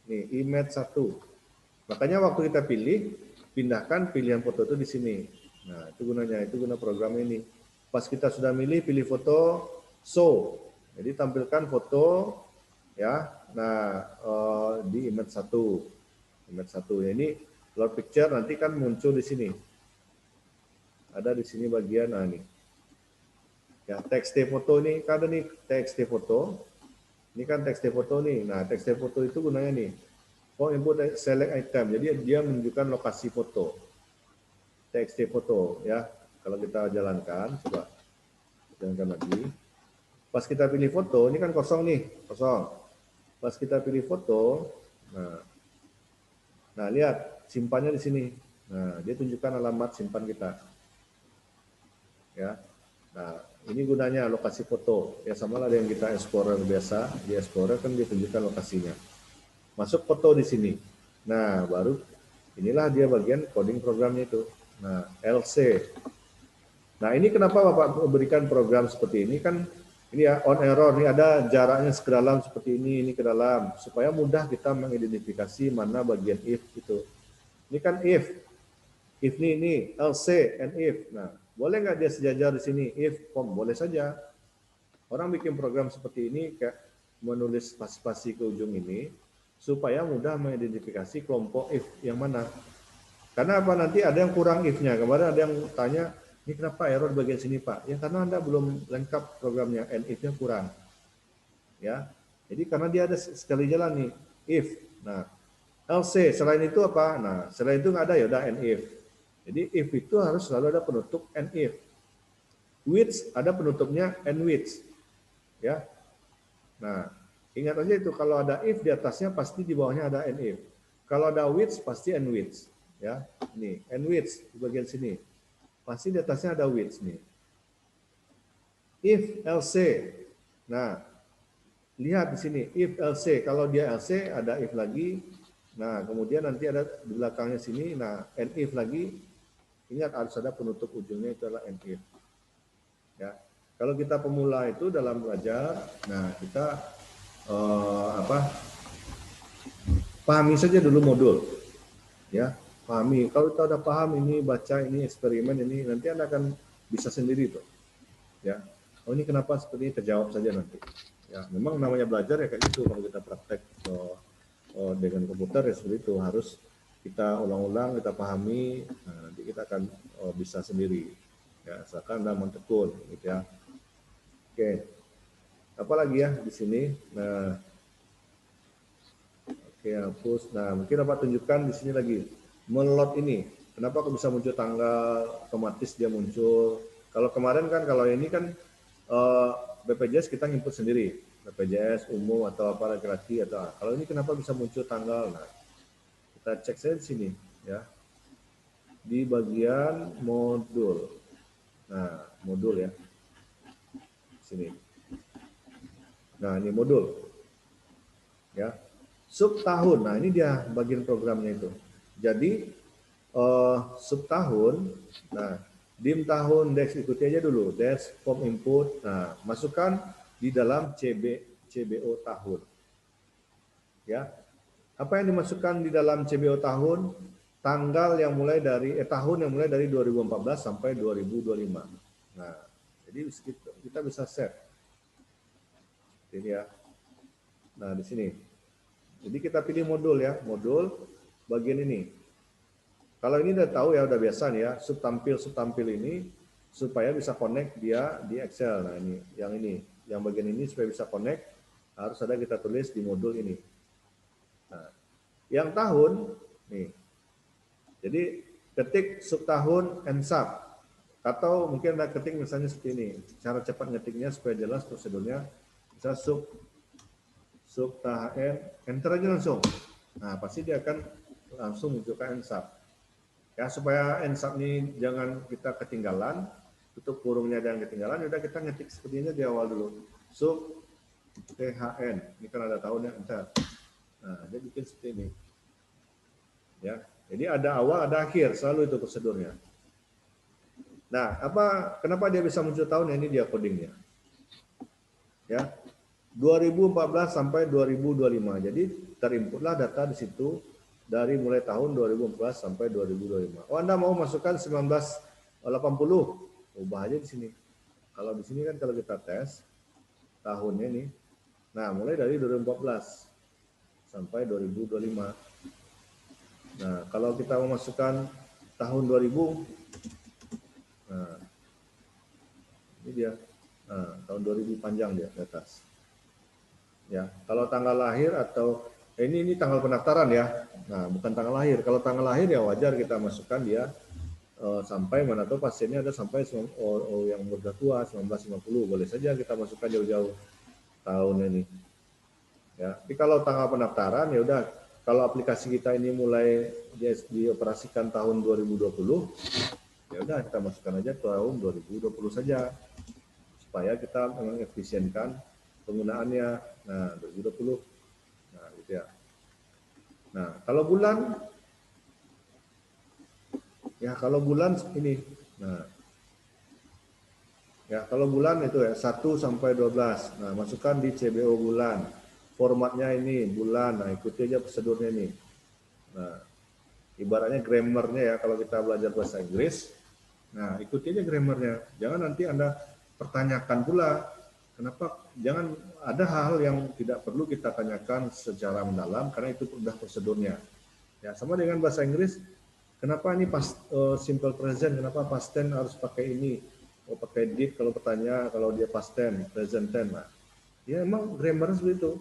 Nih, image 1. Makanya waktu kita pilih, pindahkan pilihan foto itu di sini. Nah, itu gunanya, itu guna program ini. Pas kita sudah pilih foto, show. Jadi tampilkan foto ya. Nah, di image 1. Image 1 ya, ini load picture nanti kan muncul di sini. Ada di sini bagian nih. Ya, TXT foto ini kan ada nih TXT foto. Ini kan TXT foto nih. Nah, TXT foto itu gunanya nih. Oh, input select item. Jadi dia menunjukkan lokasi foto. TXT foto ya. Kalau kita jalankan, coba jalankan lagi. Pas kita pilih foto, ini kan kosong nih, kosong. Pas kita pilih foto, nah lihat simpannya di sini. Nah, dia tunjukkan alamat simpan kita. Ya. Nah, ini gunanya lokasi foto. Ya sama lah yang kita Explorer biasa. Di Explorer kan dia tunjukkan lokasinya. Masuk foto di sini. Nah, baru inilah dia bagian coding programnya itu. Nah, LC. Nah, ini kenapa Bapak berikan program seperti ini kan ini ya on error, ini ada jaraknya sekedalam seperti ini ke dalam supaya mudah kita mengidentifikasi mana bagian if itu. Ini kan if ini LC and if. Nah, boleh nggak dia sejajar di sini if boleh saja. Orang bikin program seperti ini kayak menulis spasi-spasi ke ujung ini supaya mudah mengidentifikasi kelompok if yang mana. Karena apa, nanti ada yang kurang if-nya. Kemarin ada yang tanya, ini kenapa error bagian sini Pak? Ya karena Anda belum lengkap programnya, and if-nya kurang. Ya, jadi karena dia ada sekali jalan nih, if. Nah, LC, selain itu apa? Nah, selain itu nggak ada ya udah and if. Jadi if itu harus selalu ada penutup and if. Which ada penutupnya and which. Ya. Nah, ingat aja itu kalau ada if di atasnya pasti di bawahnya ada and if. Kalau ada which pasti and which. Ya, ini and which di bagian sini. Pasti di atasnya ada which nih. If LC. Nah, lihat di sini if LC. Kalau dia LC ada if lagi. Nah, kemudian nanti ada di belakangnya sini. Nah, and if lagi. Ingat harus ada penutup ujungnya itu adalah and if. Ya. Kalau kita pemula itu dalam belajar, nah kita pahami saja dulu modul, ya pahami. Kalau kita udah paham ini baca ini eksperimen ini, nanti Anda akan bisa sendiri tuh, ya. Oh ini kenapa seperti ini, terjawab saja nanti. Ya memang namanya belajar ya kayak gitu. Kalau kita praktek dengan komputer ya seperti itu, harus kita ulang-ulang, kita pahami, nah, nanti kita akan bisa sendiri. Ya asalkan Anda mentekun, gitu ya. Oke, apa lagi ya di sini? Nah, oke hapus. Nah, mungkin Bapak tunjukkan di sini lagi melot ini. Kenapa kok bisa muncul tanggal otomatis dia muncul? Kalau kemarin kan, kalau ini kan BPJS kita input sendiri, BPJS umum atau apa laki-laki atau kalau ini kenapa bisa muncul tanggal? Nah, kita cek saja di sini, ya di bagian modul. Nah, modul ya. Sini. Nah, ini modul. Ya. Sub tahun. Nah, ini dia bagian programnya itu. Jadi sub tahun, nah, dim tahun, dex ikuti aja dulu, dex form input. Nah, masukkan di dalam CB CBO tahun. Ya. Apa yang dimasukkan di dalam CBO tahun? Tanggal yang mulai dari tahun yang mulai dari 2014 sampai 2025. Nah, jadi kita bisa set. Ini ya. Nah, di sini. Jadi kita pilih modul ya, modul bagian ini. Kalau ini udah tahu ya, udah biasa nih ya, subtampil ini supaya bisa connect dia di Excel. Nah, ini, yang bagian ini supaya bisa connect harus ada kita tulis di modul ini. Nah, yang tahun nih. Jadi ketik subtahun NSAP atau mungkin ada ketik misalnya seperti ini. Cara cepat ngetiknya supaya jelas prosedurnya. Bisa subtahun, enter aja langsung. Nah, pasti dia akan langsung munculkan NSAP. Ya, supaya NSAP ini jangan kita ketinggalan, tutup kurungnya jangan ketinggalan, udah kita ngetik seperti ini di awal dulu. Sub THN, ini kan ada tahunnya, enter. Nah, dia bikin seperti ini. Ya, jadi ada awal, ada akhir, selalu itu prosedurnya. Nah, kenapa dia bisa muncul tahun? Ini dia codingnya. Ya, 2014 sampai 2025. Jadi terinputlah data di situ dari mulai tahun 2014 sampai 2025. Oh, Anda mau masukkan 1980, ubah aja di sini. Kalau di sini kan kalau kita tes tahunnya nih, nah mulai dari 2014 sampai 2025. Nah, kalau kita mau masukkan tahun 2000, nah ini dia, nah, tahun 2000 panjang dia di atas. Ya, kalau tanggal lahir atau ini tanggal pendaftaran ya. Nah, bukan tanggal lahir. Kalau tanggal lahir ya wajar kita masukkan dia sampai mana tuh pasiennya ada sampai yang udah tua 1950, boleh saja kita masukkan jauh-jauh tahun ini. Ya, tapi kalau tanggal pendaftaran ya udah, kalau aplikasi kita ini mulai dioperasikan tahun 2020, ya udah kita masukkan aja tahun 2020 saja supaya kita mengefisienkan penggunaannya. Nah, 2020. Nah, gitu ya. Nah, kalau bulan ini. Nah. Ya, kalau bulan itu ya 1 sampai 12. Nah, masukkan di CBO bulan. Formatnya ini bulan. Nah, ikuti aja prosedurnya ini. Nah, ibaratnya grammarnya ya kalau kita belajar bahasa Inggris. Nah, ikuti aja grammarnya. Jangan nanti Anda pertanyakan pula. Kenapa? Jangan ada hal-hal yang tidak perlu kita tanyakan secara mendalam karena itu sudah prosedurnya. Ya, sama dengan bahasa Inggris. Kenapa ini simple present? Kenapa past tense harus pakai ini? Oh, pakai did kalau bertanya, kalau dia past tense, present tense. Nah, ya emang grammarnya seperti itu.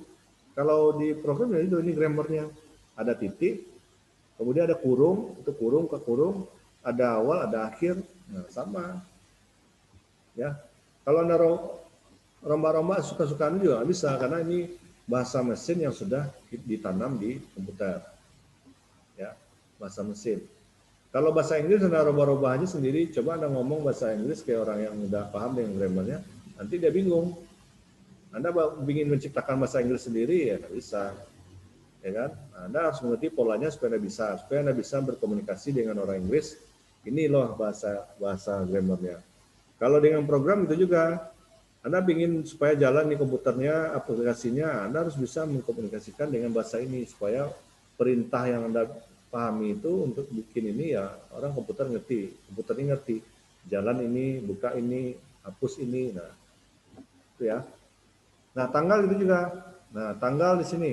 Kalau di program ya itu ini grammarnya. Ada titik, kemudian ada kurung, itu kurung ke kurung, ada awal, ada akhir. Nah, sama. Ya. Kalau Anda rombak-rombak suka-sukaan juga nggak bisa karena ini bahasa mesin yang sudah ditanam di komputer. Ya, bahasa mesin. Kalau bahasa Inggris Anda rombak-rombak aja sendiri, coba Anda ngomong bahasa Inggris kayak orang yang udah paham dengan grammarnya, nanti dia bingung. Anda ingin menciptakan bahasa Inggris sendiri ya nggak bisa. Ya kan? Nah, Anda harus mengerti polanya supaya Anda bisa berkomunikasi dengan orang Inggris. Ini loh bahasa grammarnya. Kalau dengan program itu juga, Anda ingin supaya jalan di komputernya, aplikasinya, Anda harus bisa mengkomunikasikan dengan bahasa ini supaya perintah yang Anda pahami itu untuk bikin ini ya orang komputer ini ngerti. Jalan ini, buka ini, hapus ini. Nah, itu ya. Nah, tanggal itu juga. Nah, tanggal di sini.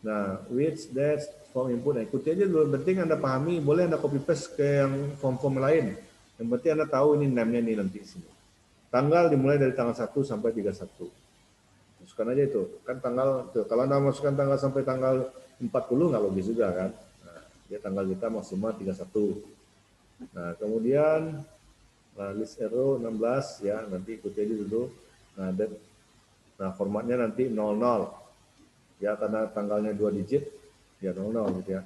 Nah, which, date, form input. Nah, ikuti aja dulu. Penting Anda pahami, boleh Anda copy paste ke yang form-form lain. Yang penting Anda tahu ini name-nya nih nanti di sini. Tanggal dimulai dari tanggal 1 sampai 31. Masukkan aja itu. Kan tanggal itu. Kalau Anda masukkan tanggal sampai tanggal 40 nggak logis juga kan. Nah, dia tanggal kita maksimal 31. Nah, kemudian list arrow 16 ya, nanti ikuti aja dulu. Nah, formatnya nanti 00. Ya, karena tanggalnya 2 digit ya 00 gitu ya.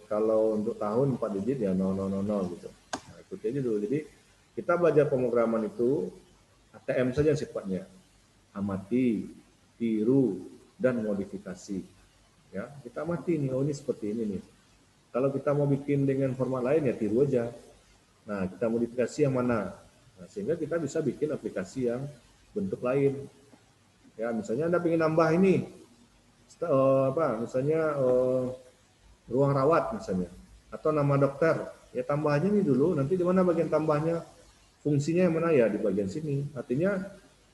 Kalau untuk tahun 4 digit ya 0000 gitu. Nah, ikuti aja dulu. Jadi kita belajar pemrograman itu ATM saja sifatnya. Amati, tiru, dan modifikasi. Ya, kita amati nih, oh ini seperti ini nih. Kalau kita mau bikin dengan format lain ya tiru aja. Nah, kita modifikasi yang mana? Nah, sehingga kita bisa bikin aplikasi yang bentuk lain. Ya, misalnya Anda ingin nambah ini, misalnya ruang rawat misalnya, atau nama dokter, ya tambah aja nih dulu. Nanti di mana bagian tambahnya, fungsinya yang mana ya di bagian sini. Artinya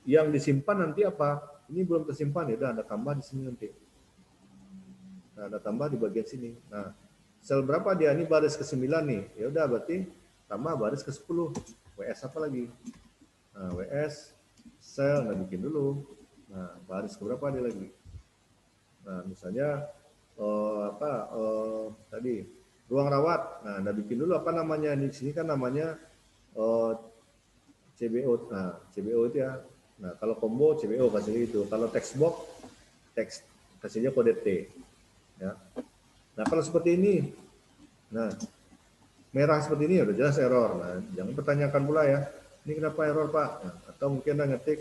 yang disimpan nanti apa? Ini belum tersimpan, ya udah Anda tambah di sini nanti. Nah, Anda tambah di bagian sini. Nah, sel berapa dia? Ini baris ke-9 nih. Ya udah berarti tambah baris ke-10. WS apa lagi? Nah, WS sel Anda bikin dulu. Nah, baris ke berapa dia lagi? Nah, misalnya tadi ruang rawat. Nah, Anda bikin dulu apa namanya? Di sini kan namanya CBO. Nah, CBO itu ya. Nah, kalau combo CBO kasih itu. Kalau text box, teks kasihnya kode T. Ya. Nah, kalau seperti ini, nah merah seperti ini udah jelas error. Nah, jangan pertanyakan pula ya, ini kenapa error Pak? Nah, atau mungkin Anda ngetik.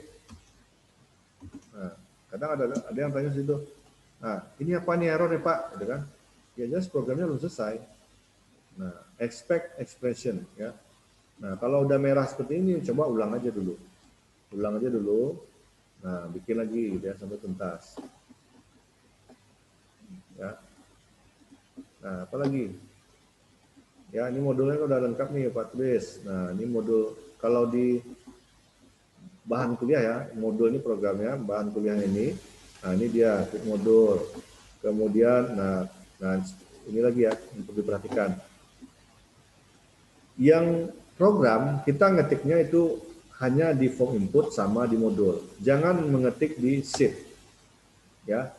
Nah, kadang ada yang tanya situ. Nah, ini apa nih error ya Pak? Gitu kan? Ya jelas programnya belum selesai. Nah, expect expression ya. Nah, kalau udah merah seperti ini, coba ulang aja dulu. Ulang aja dulu. Nah, bikin lagi gitu ya sampai tuntas. Ya. Nah, apalagi? Ya, ini modulnya udah lengkap nih Pak Tris. Nah, ini modul kalau di bahan kuliah ya, modul ini programnya, bahan kuliah ini. Nah, ini dia modul. Kemudian, nah ini lagi ya untuk diperhatikan. Yang program kita ngetiknya itu hanya di form input sama di modul. Jangan mengetik di sheet. Ya.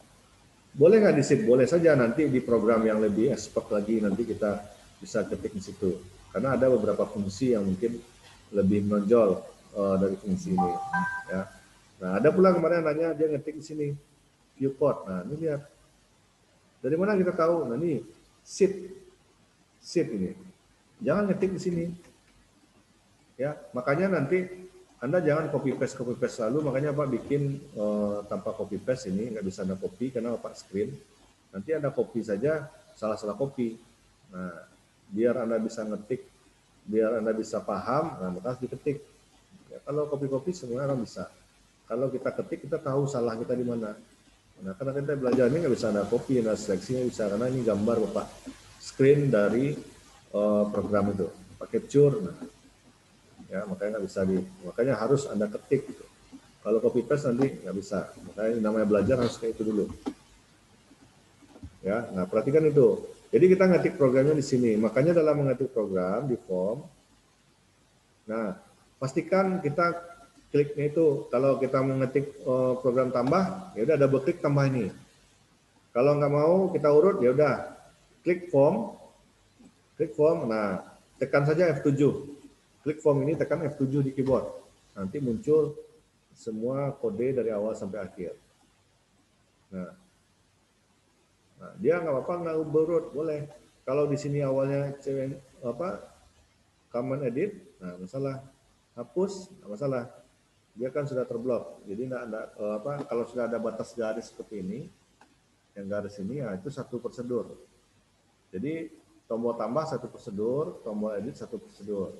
Boleh nggak di sheet? Boleh saja, nanti di program yang lebih expert lagi nanti kita bisa ketik di situ. Karena ada beberapa fungsi yang mungkin lebih menonjol dari fungsi ini. Ya. Nah, ada pula kemarin nanya dia ngetik di sini viewport. Nah, ini lihat. Dari mana kita tahu? Nah, ini sheet ini. Jangan ngetik di sini. Ya, makanya nanti Anda jangan copy paste lalu, makanya Pak bikin tanpa copy paste ini, nggak bisa Anda copy karena Pak screen. Nanti Anda copy saja, salah copy. Nah, biar Anda bisa ngetik, biar Anda bisa paham, nah maka harus diketik. Ya, kalau copy semua orang bisa. Kalau kita ketik, kita tahu salah kita di mana. Nah, karena kita belajar ini nggak bisa Anda copy, nah seleksinya bisa, karena ini gambar Bapak screen dari program itu, Pak capture. Nah, ya makanya nggak bisa makanya harus Anda ketik gitu. Kalau copy paste nanti nggak bisa, makanya namanya belajar harus kayak itu dulu ya. Nah, perhatikan itu, jadi kita ngetik programnya di sini, makanya dalam mengetik program di form, nah pastikan kita kliknya itu, kalau kita mengetik program tambah, ya udah double klik tambah ini. Kalau nggak mau kita urut, ya udah klik form, nah tekan saja F7. Klik form ini, tekan F7 di keyboard. Nanti muncul semua kode dari awal sampai akhir. Nah dia nggak apa-apa, nggak berurut, boleh. Kalau di sini awalnya command edit, nah masalah. Hapus, nggak masalah. Dia kan sudah terblok. Jadi kalau sudah ada batas garis seperti ini, yang garis ini, ya itu satu prosedur. Jadi tombol tambah satu prosedur, tombol edit satu prosedur.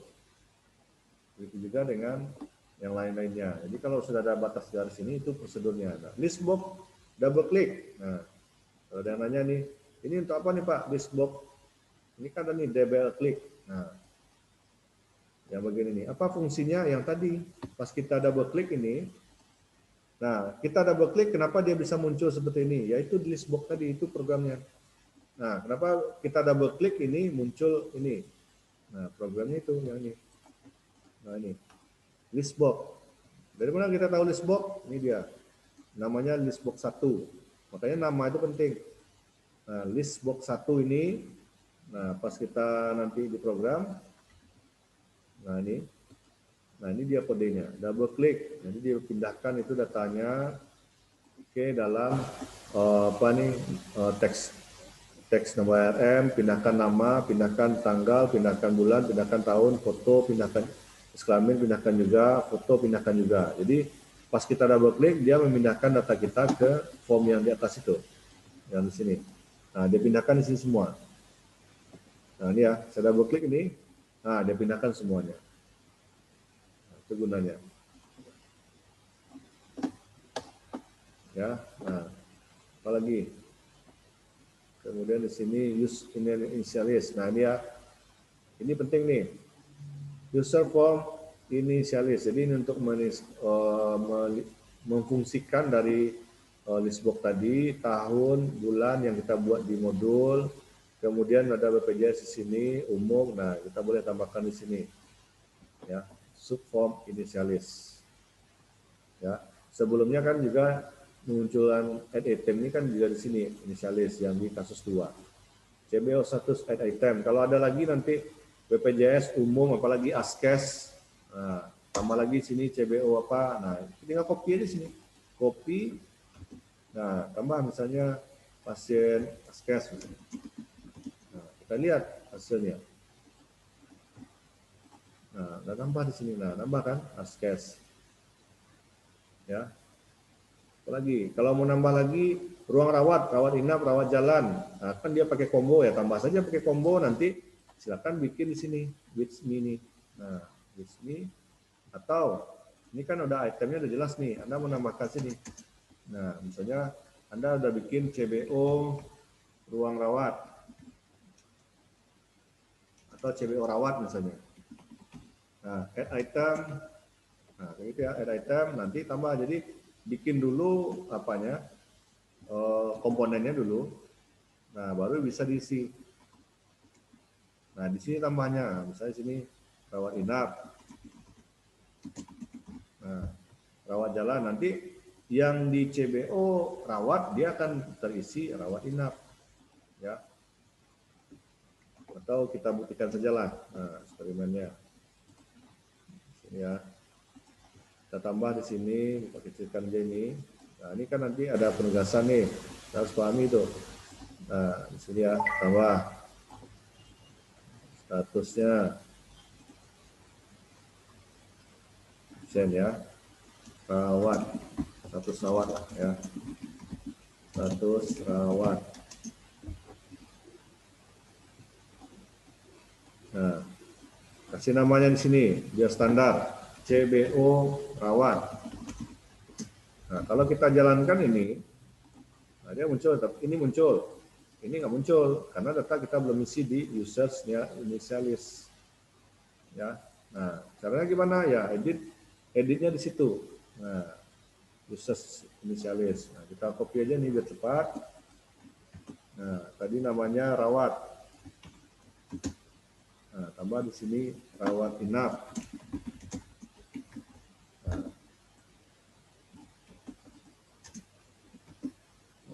Begitu juga dengan yang lain-lainnya. Jadi kalau sudah ada batas garis ini, itu prosedurnya. Nah, list box double klik. Nah, kalau ada yang nanya nih, ini untuk apa nih Pak list box? Ini kan ada nih double klik. Nah, yang begini nih, apa fungsinya? Yang tadi pas kita double klik ini, nah kita double klik, kenapa dia bisa muncul seperti ini? Yaitu di list box tadi, itu programnya. Nah, kenapa kita double klik ini muncul ini? Nah, programnya itu yang ini. Nah, ini list box. Dari mana kita tahu list box? Ini dia. Namanya list box 1. Makanya nama itu penting. Nah, list box 1 ini, nah pas kita nanti di program, nah ini dia kodenya. Double klik, jadi dia pindahkan itu datanya ke dalam teks nomor RM, pindahkan nama, pindahkan tanggal, pindahkan bulan, pindahkan tahun, foto, pindahkan kelamin, pindahkan juga, foto, pindahkan juga. Jadi pas kita double klik, dia memindahkan data kita ke form yang di atas itu, yang di sini. Nah, dia pindahkan di sini semua. Nah, ini ya, saya double klik ini, nah dia pindahkan semuanya. Nah, itu gunanya. Ya, nah, apalagi? Kemudian di sini use initialis. Nah, ini penting nih. User form initialis. Jadi ini untuk memfungsikan dari list box tadi, tahun, bulan yang kita buat di modul. Kemudian ada BPJS di sini, umum. Nah, kita boleh tambahkan di sini. Ya, subform initialis. Ya, sebelumnya kan juga munculan add item ini kan juga di sini inisialis yang di kasus 2. CBO status add item. Kalau ada lagi nanti BPJS umum apalagi askes. Nah, tambah lagi sini CBO apa. Nah, tinggal copy aja sini. Copy. Nah, tambah misalnya pasien askes. Nah, kita lihat hasilnya. Nah, tambah di sini. Nah, tambah kan askes. Ya. Apalagi kalau mau nambah lagi ruang rawat inap, rawat jalan. Nah, kan dia pakai combo ya, tambah saja pakai combo, nanti silakan bikin di sini with me nih. Nah, with me atau ini kan udah itemnya udah jelas nih, Anda mau nambahkan sini. Nah, misalnya Anda udah bikin CBO ruang rawat atau CBO rawat misalnya. Nah, add item. Nah, kayak gitu ya, add item nanti tambah, jadi bikin dulu apanya, komponennya dulu. Nah, baru bisa diisi. Nah, di sini tambahnya, misalnya sini rawat inap. Nah, rawat jalan nanti yang di CBO rawat dia akan terisi rawat inap. Ya. Atau kita buktikan sajalah. Nah, eksperimennya. Sini ya. Kita tambah di sini, kita kecilkan aja ini. Nah, ini kan nanti ada penugasan nih. Kita harus pahami itu. Nah, di sini ya, tambah statusnya pasien ya, rawat, status rawat ya, status rawat. Nah, kasih namanya di sini biar standar, CBO rawat. Nah, kalau kita jalankan ini, nah dia muncul, tapi ini muncul, ini nggak muncul karena data kita belum isi di usersnya initialis. Ya, nah caranya gimana ya? Editnya di situ. Nah, users initialis. Nah, kita copy aja nih biar cepat. Nah, tadi namanya rawat. Nah, tambah di sini rawat inap. Nah,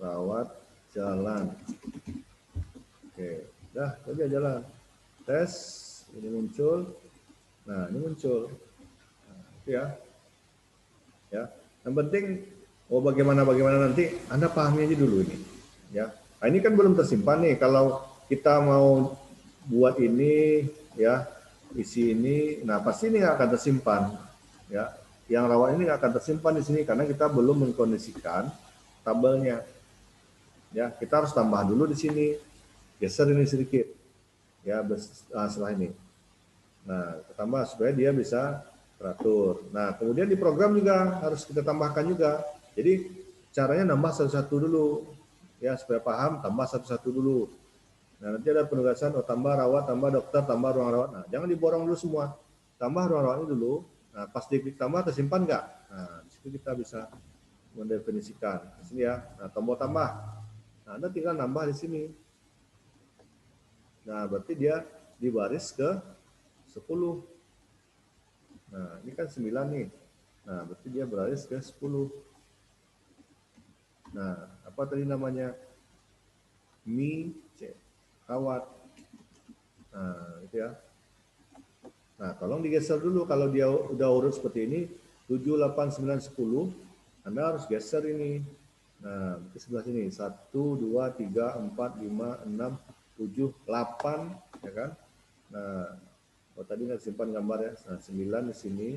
rawat jalan. Oke, dah, kerja jalan. Tes, ini muncul. Nah, ini muncul. Nah, itu ya. Ya, yang penting bagaimana nanti Anda pahami aja dulu ini. Ya, nah, ini kan belum tersimpan nih. Kalau kita mau buat ini, ya, isi ini, nah pasti ini nggak akan tersimpan. Ya, yang rawat ini nggak akan tersimpan di sini karena kita belum mengkondisikan tabelnya. Ya, kita harus tambah dulu di sini, geser ini sedikit. Ya, setelah ini. Nah, kita tambah supaya dia bisa teratur. Nah, kemudian di program juga harus kita tambahkan juga. Jadi caranya nambah satu-satu dulu, ya supaya paham, tambah satu-satu dulu. Nah, nanti ada penugasan, tambah rawat, tambah dokter, tambah ruang rawat. Nah, jangan diborong dulu semua. Tambah ruang rawatnya dulu. Nah, pas ditambah tersimpan nggak? Nah, di situ kita bisa mendefinisikan. Di sini ya. Nah, tombol tambah. Nah, Anda tinggal nambah di sini. Nah, berarti dia di baris ke 10. Nah, ini kan 9 nih. Nah, berarti dia baris ke 10. Nah, apa tadi namanya? Rawat. Nah, itu ya. Nah, tolong digeser dulu kalau dia udah urut seperti ini 7, 8, 9, 10, Anda harus geser ini. Nah, di sebelah sini 1, 2, 3, 4, 5, 6, 7, 8, ya kan? Nah, tadi nggak simpan gambar ya. Nah, 9 di sini.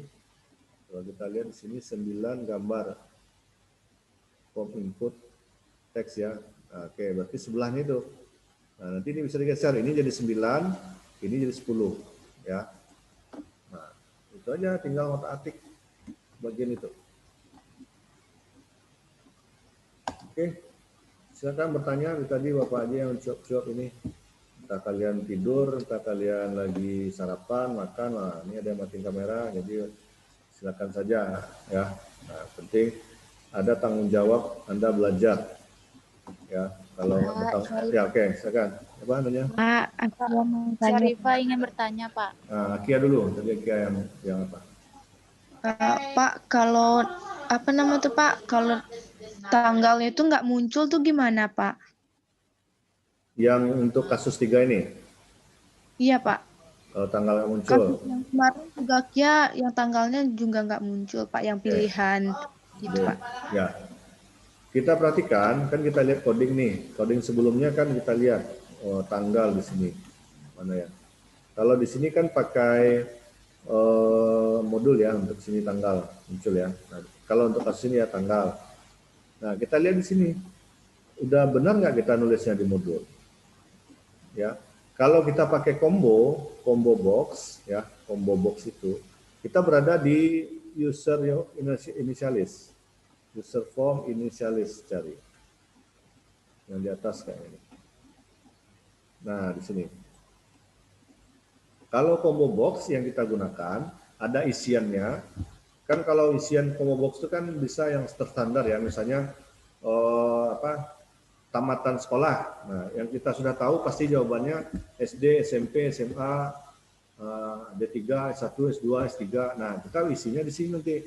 Kalau kita lihat di sini 9 gambar form input teks ya. Nah, oke, berarti sebelahnya itu. Nah, nanti ini bisa digeser. Ini jadi 9, ini jadi 10 ya. Nah, itu aja tinggal ngotak-atik bagian itu. Oke, silakan bertanya. Tadi Bapak aja yang jawab ini. Entah kalian tidur, entah kalian lagi sarapan, makan. Nah, ini ada yang matiin kamera, jadi silakan saja ya. Nah, penting ada tanggung jawab Anda belajar ya. Kalau ya oke, silakan. Apa namanya? Pak, aku mau tanya. Syarifah ingin bertanya, Pak. Nah, Kia dulu. Tadi Kia yang apa? Pak, kalau apa nama tuh Pak? Kalau tanggalnya itu nggak muncul tuh gimana Pak? Yang untuk kasus 3 ini, Iya Pak. kalau tanggal yang muncul. Kasus yang kemarin juga yang tanggalnya juga nggak muncul Pak, yang pilihan gitu Pak. Ya, kita perhatikan kan kita lihat coding nih, coding sebelumnya kan kita lihat tanggal di sini mana ya. Kalau di sini kan pakai modul ya, untuk sini tanggal muncul ya. Nah, kalau untuk kasus ini ya tanggal. Nah, kita lihat di sini udah benar nggak kita nulisnya di modul ya. Kalau kita pakai combo box ya, combo box itu kita berada di user initialis, user form initialis, cari yang di atas kayak ini. Nah, di sini kalau combo box yang kita gunakan ada isiannya. Kan kalau isian combo box itu kan bisa yang standar ya, misalnya tamatan sekolah. Nah, yang kita sudah tahu pasti jawabannya SD, SMP, SMA, D3, S1, S2, S3. Nah, kita isinya di sini nanti.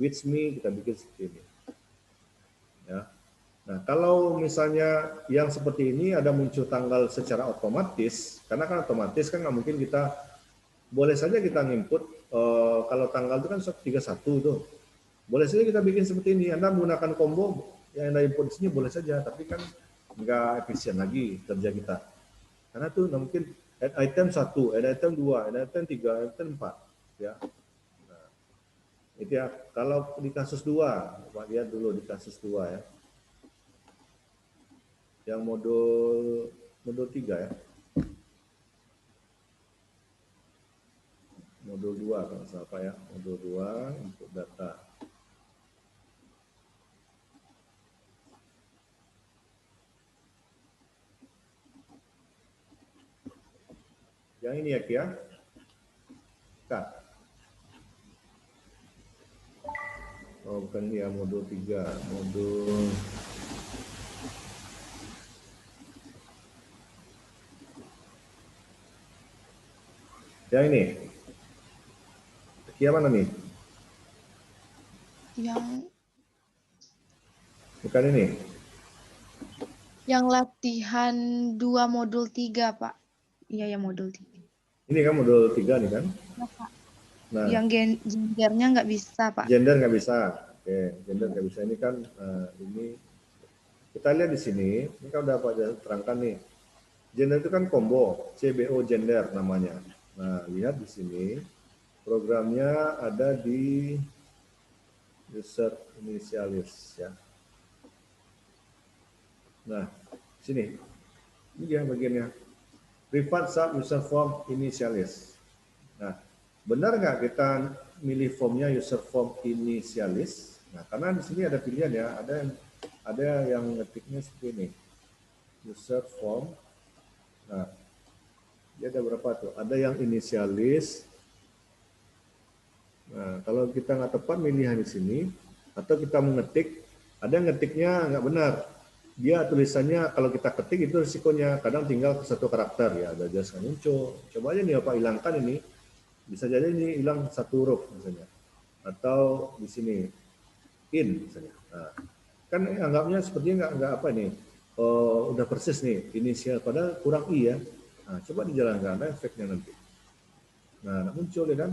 With me, kita bikin seperti ini. Ya. Nah, kalau misalnya yang seperti ini ada muncul tanggal secara otomatis, karena kan otomatis kan nggak mungkin kita, boleh saja kita nginput, kalau tanggal itu kan 31 tuh. Boleh saja kita bikin seperti ini. Anda menggunakan combo, yang Anda input di sini boleh saja, tapi kan nggak efisien lagi kerja kita. Karena tuh mungkin add item 1, add item 2, add item 3, add item 4. Ya. Nah, itu ya. Kalau di kasus 2, Pak lihat dulu di kasus 2 ya. Yang modul 3 ya. Modul 2 kalau salah Pak ya. Modul 2 untuk data. Yang ini ya Kia. Kak. Oh bukan ini ya, modul 3. Modul yang ini. Kia mana nih? Yang Bukan ini. Yang latihan 2 modul 3 Pak. Iya ya modul 3. Ini kan modul 3 nih kan? Ya, Pak. Nah, Yang gendernya nggak bisa Pak. Gender nggak bisa. Oke, gender nggak bisa. Ini kan ini kita lihat di sini. Ini kan udah Pak terangkan nih. Gender itu kan combo, CBO gender namanya. Nah, lihat di sini. Programnya ada di user initialis ya. Nah, sini. Ini dia bagiannya. Privat sub user form initialis. Nah, benar nggak kita milih formnya user form initialis? Nah, karena di sini ada pilihan ya, ada yang ngetiknya seperti ini, user form. Nah, dia ada berapa tuh? Ada yang inisialis. Nah, kalau kita nggak tepat milihan di sini, atau kita mengetik, ada yang ngetiknya nggak benar. Dia tulisannya kalau kita ketik itu risikonya kadang tinggal ke satu karakter ya, ada jelas muncul. Coba aja nih Bapak hilangkan ini, bisa jadi ini hilang satu huruf misalnya, atau di sini in misalnya. Nah, kan anggapnya sepertinya nggak apa nih, udah persis nih inisial, padahal kurang i ya. Nah, coba dijalankan, ada efeknya nanti. Nah, muncul ya kan.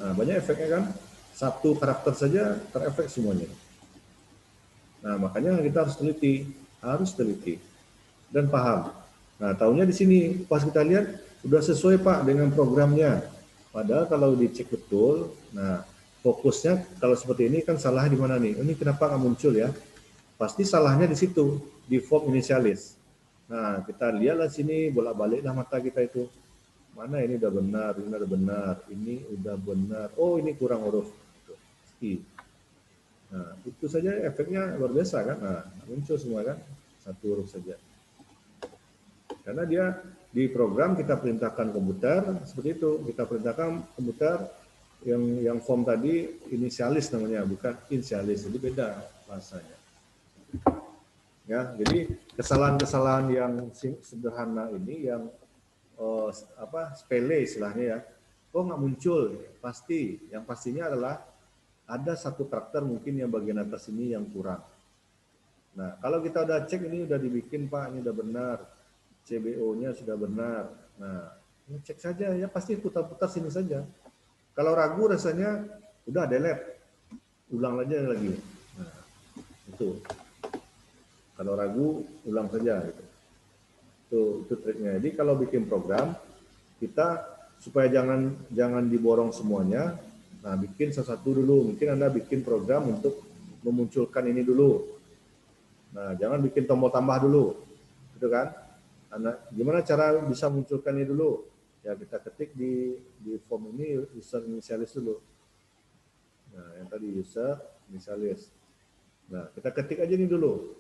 Nah, banyak efeknya kan. Satu karakter saja terefek semuanya. Nah, makanya kita harus teliti dan paham. Nah, tahunya di sini pas kita lihat udah sesuai Pak dengan programnya. Padahal kalau dicek betul, nah fokusnya kalau seperti ini kan salah di mana nih? Ini kenapa nggak muncul ya? Pasti salahnya di situ, di form inisialis. Nah, kita lihatlah sini, bolak-baliklah mata kita itu. Mana ini udah benar, ini udah benar, ini udah benar. Oh, ini kurang huruf. I. Nah, itu saja efeknya luar biasa kan. Nah, muncul semua kan, satu huruf saja. Karena dia di program kita perintahkan komputer seperti itu, kita perintahkan komputer yang form tadi inisialis namanya, bukan inisialis, jadi beda bahasanya. Ya, jadi kesalahan-kesalahan yang sederhana ini yang sepele istilahnya ya, kok nggak muncul? Pasti, yang pastinya adalah ada satu karakter mungkin yang bagian atas ini yang kurang. Nah, kalau kita udah cek ini udah dibikin Pak, ini udah benar, CBO-nya sudah benar. Nah, cek saja ya, pasti putar-putar sini saja. Kalau ragu rasanya udah delete, ulang aja lagi. Nah, itu. Kalau ragu ulang saja gitu. Itu triknya. Jadi kalau bikin program kita supaya jangan diborong semuanya. Nah, bikin satu-satu dulu. Mungkin Anda bikin program untuk memunculkan ini dulu. Nah, jangan bikin tombol tambah dulu. Gitu kan? Gimana cara bisa munculkan ini dulu? Ya, kita ketik di form ini user inisialis dulu. Nah, yang tadi user inisialis. Nah, kita ketik aja ini dulu.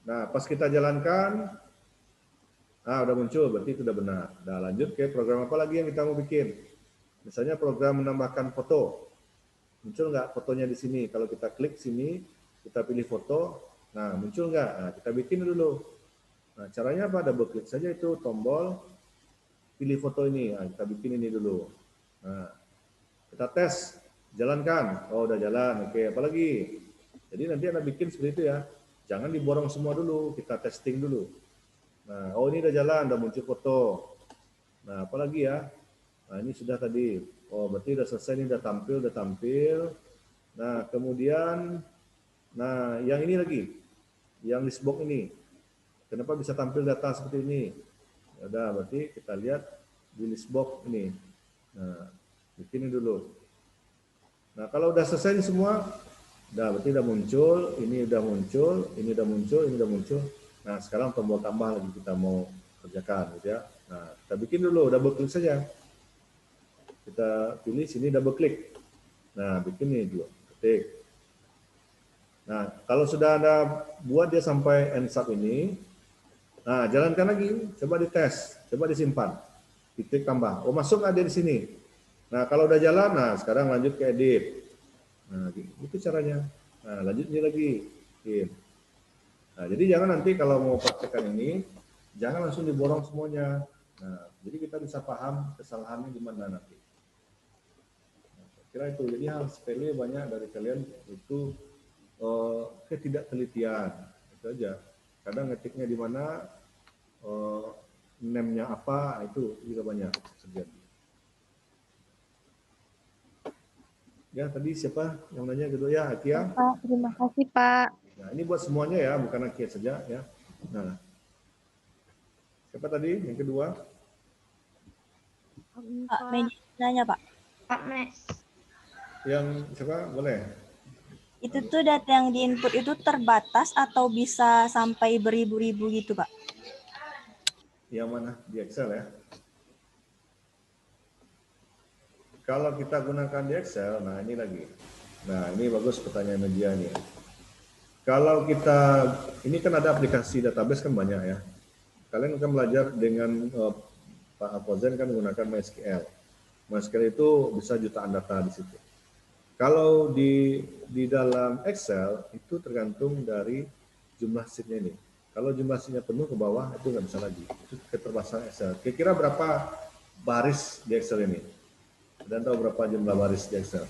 Nah, pas kita jalankan, udah muncul, berarti itu udah benar. Nah, lanjut ke program apa lagi yang kita mau bikin. Misalnya program menambahkan foto. Muncul nggak fotonya di sini? Kalau kita klik sini, kita pilih foto, nah muncul nggak? Nah, kita bikin dulu. Nah, caranya apa? Double klik saja itu tombol, pilih foto ini. Nah, kita bikin ini dulu. Nah, kita tes, jalankan. Oh, udah jalan. Oke, apa lagi? Jadi nanti Anda bikin seperti itu ya. Jangan diborong semua dulu, kita testing dulu. Nah, oh ini udah jalan, udah muncul foto. Nah, apa lagi ya? Nah, ini sudah tadi. Oh, berarti udah selesai, ini udah tampil. Nah, kemudian, nah yang ini lagi, yang list box ini. Kenapa bisa tampil data seperti ini? Ya udah, berarti kita lihat di list box ini. Nah, bikin ini dulu. Nah, kalau udah selesai ini semua, berarti udah muncul, ini udah muncul, ini udah muncul, ini udah muncul. Nah, sekarang tombol tambah lagi kita mau kerjakan, gitu ya. Nah, kita bikin dulu, double klik saja. Kita pilih sini double klik. Nah, bikin nih dulu, ketik. Nah, kalau sudah Anda buat dia sampai end sub ini, nah, jalankan lagi, coba dites, coba disimpan. Titik tambah. Oh, masuk ada di sini. Nah, kalau udah jalan, nah sekarang lanjut ke edit. Nah, itu caranya. Nah, lanjutnya lagi. Nah, jadi jangan nanti kalau mau praktekkan ini, jangan langsung diborong semuanya. Nah, jadi kita bisa paham kesalahannya di mana nanti. Nah, saya kira itu. Jadi hal sepele banyak dari kalian itu ketidaktelitian. Itu aja. Kadang ngetiknya di mana, name-nya apa, itu juga banyak terjadi. Ya, tadi siapa yang nanya kedua? Ya, Akia. Pak, terima kasih Pak. Nah, ini buat semuanya ya, bukan Akia saja ya. Nah, siapa tadi yang kedua? Pak Medi nanya Pak. Pak Mes. Yang siapa? Boleh. Itu tuh data yang diinput itu terbatas atau bisa sampai beribu-ribu gitu Pak? Yang mana? Di Excel ya. Kalau kita gunakan di Excel, nah ini lagi. Nah, ini bagus pertanyaan media nih. Kalau kita, ini kan ada aplikasi database kan banyak ya. Kalian akan belajar dengan Pak Apozen kan menggunakan MySQL. MySQL itu bisa jutaan data di situ. Kalau di dalam Excel itu tergantung dari jumlah sheet-nya ini. Kalau jumlah sheet-nya penuh ke bawah itu nggak bisa lagi. Itu keterbatasan Excel. Kira-kira berapa baris di Excel ini? Dan tahu berapa jumlah baris di Excel?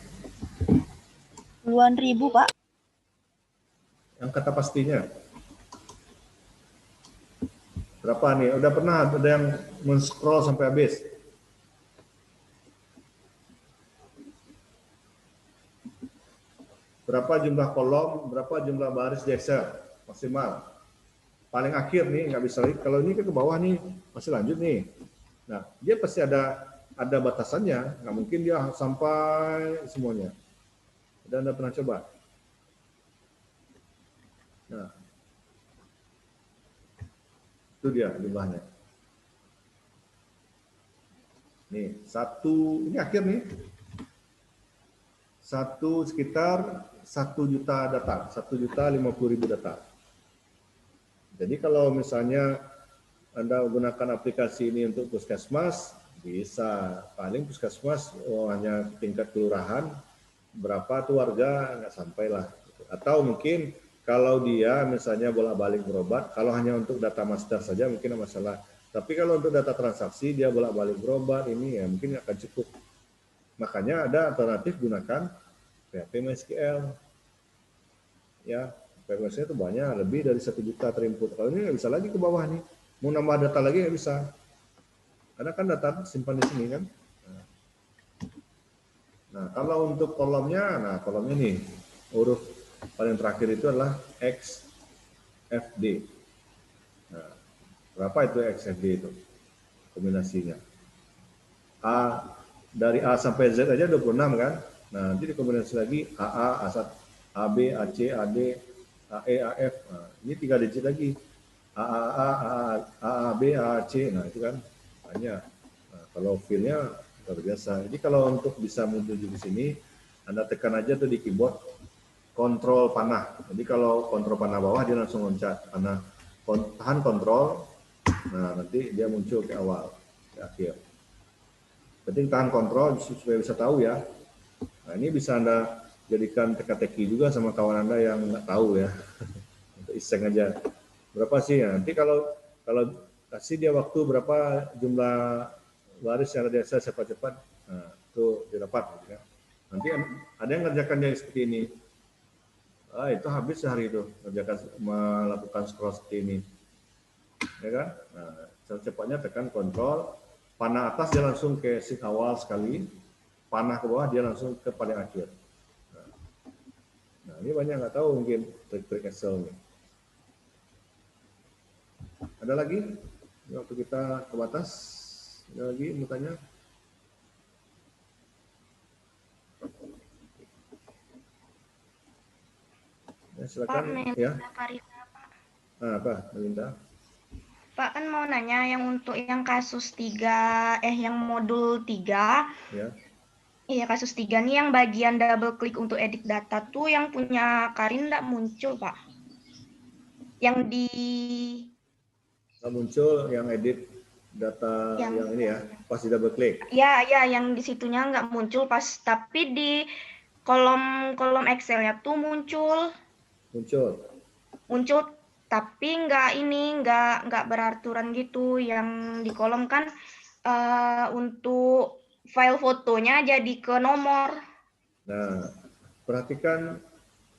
Puluhan ribu Pak. Yang kata pastinya. Berapa nih? Udah pernah ada yang men-scroll sampai habis? Berapa jumlah kolom, berapa jumlah baris di Excel maksimal? Paling akhir nih nggak bisa lagi. Kalau ini ke bawah nih masih lanjut nih. Nah, dia pasti ada batasannya. Nggak mungkin dia sampai semuanya. Dan Anda pernah coba? Nah, itu dia jumlahnya. Nih, ini akhir nih. sekitar 1 juta data, 1.050.000 data. Jadi kalau misalnya Anda gunakan aplikasi ini untuk puskesmas, bisa. Paling puskesmas hanya tingkat kelurahan, berapa tuh warga nggak sampai lah. Atau mungkin kalau dia misalnya bolak-balik berobat, kalau hanya untuk data master saja mungkin ada masalah. Tapi kalau untuk data transaksi dia bolak-balik berobat, ini ya mungkin akan cukup. Makanya ada alternatif gunakan PHP MySQL. Ya, PHP MySQL itu banyak, lebih dari 1 juta terinput. Kalau ini nggak bisa lagi ke bawah nih. Mau nambah data lagi nggak bisa. Karena kan data simpan di sini kan. Nah, kalau untuk kolomnya nih, huruf paling terakhir itu adalah XFD. Nah, berapa itu XFD itu? Kombinasinya. Dari A sampai Z aja 26 kan? Nah, nanti dikombinasi lagi AA, A1, AB, AC, AD, AE, AF. Nah, ini 3 digit lagi. AAA, AAB, AAC. Nah, itu kan banyak. Nah, kalau file-nya luar biasa. Jadi kalau untuk bisa menuju di sini, Anda tekan aja tuh di keyboard kontrol panah. Jadi kalau kontrol panah bawah dia langsung loncat. Panah tahan kontrol. Nah, nanti dia muncul ke awal, ke akhir. Penting tahan kontrol supaya bisa tahu ya. Nah, ini bisa Anda jadikan teka-teki juga sama kawan Anda yang nggak tahu ya. Untuk iseng aja. Berapa sih ya? Nanti kalau kasih dia waktu berapa jumlah baris yang ada cepat-cepat, nah, itu didapat. Ya. Nanti ada yang ngerjakan dia seperti ini. Itu habis sehari itu melakukan scroll seperti ini. Ya kan? Nah, cepatnya tekan kontrol. Panah atas dia langsung ke sheet awal sekali, panah ke bawah dia langsung ke paling akhir. Nah, ini banyak nggak tahu mungkin trik-trik Excel nih. Ada lagi? Waktu kita terbatas. Ada lagi mau tanya? Ya, silakan. Pak, ya. Nah, apa, Melinda? Pak, kan mau nanya yang untuk yang kasus 3, yang modul 3. Ya. Iya, kasus 3 nih yang bagian double klik untuk edit data tuh yang punya Karin nggak muncul, Pak. Yang di... Nggak muncul yang edit data yang ini ya, pas di double klik. Ya, yang di situnya nggak muncul pas, tapi di kolom Excel-nya tuh muncul. Muncul, tapi nggak beraturan gitu. Yang di kolom kan untuk file fotonya jadi ke nomor. Nah, perhatikan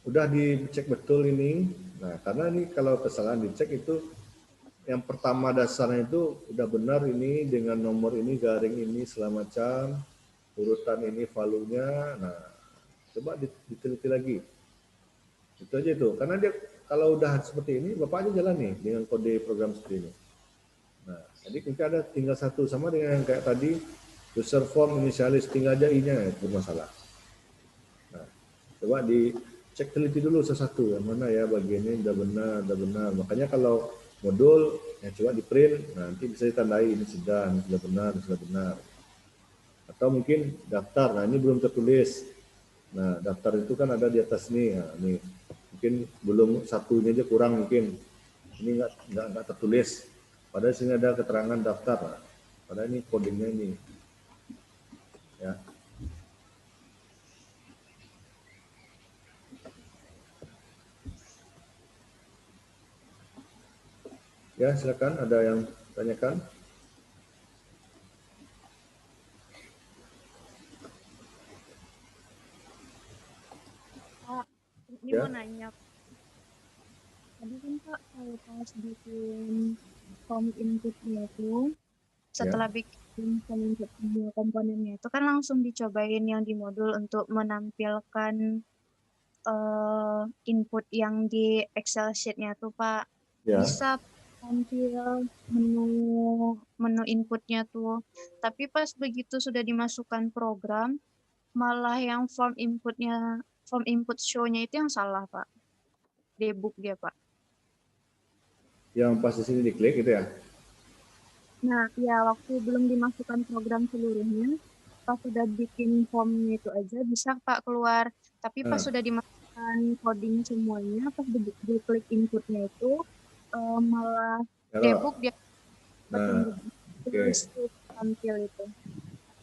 udah dicek betul ini. Nah, karena ini kalau kesalahan dicek itu yang pertama dasarnya itu udah benar ini dengan nomor ini, garing ini, segala macam, urutan ini, valuenya. Nah, coba diteliti lagi. Itu aja itu. Karena dia kalau udah seperti ini, Bapak aja jalan nih dengan kode program seperti ini. Nah, jadi mungkin ada tinggal satu sama dengan yang kayak tadi, user form inisialis, tinggal aja i-nya itu bermasalah. Nah, coba dicek teliti dulu satu-satu, yang mana ya bagiannya udah benar. Makanya kalau modul, ya coba di print, nanti bisa ditandai ini sudah benar. Atau mungkin daftar, nah ini belum tertulis. Nah, daftar itu kan ada di atas nih, nah, ini mungkin belum satunya aja kurang mungkin. Ini nggak tertulis. Padahal sini ada keterangan daftar. Nah, padahal ini codingnya ini. Ya. Ya, silakan ada yang tanyakan. Ini mau nanya. Tadi kan Pak, kalau pas bikin form inputnya itu, setelah bikin form input semua komponennya itu kan langsung dicobain yang di modul untuk menampilkan input yang di Excel sheet-nya tuh Pak. Ya. Bisa tampil menu inputnya tuh. Tapi pas begitu sudah dimasukkan program, malah yang form input show-nya itu yang salah Pak. Debug dia Pak. Yang pas di sini diklik gitu ya? Nah, ya waktu belum dimasukkan program seluruhnya, pas sudah bikin formnya itu aja bisa Pak keluar. Tapi pas Nah, sudah dimasukkan coding semuanya, pas di klik inputnya itu malah kalau debug dia nah, oke, terus tampil itu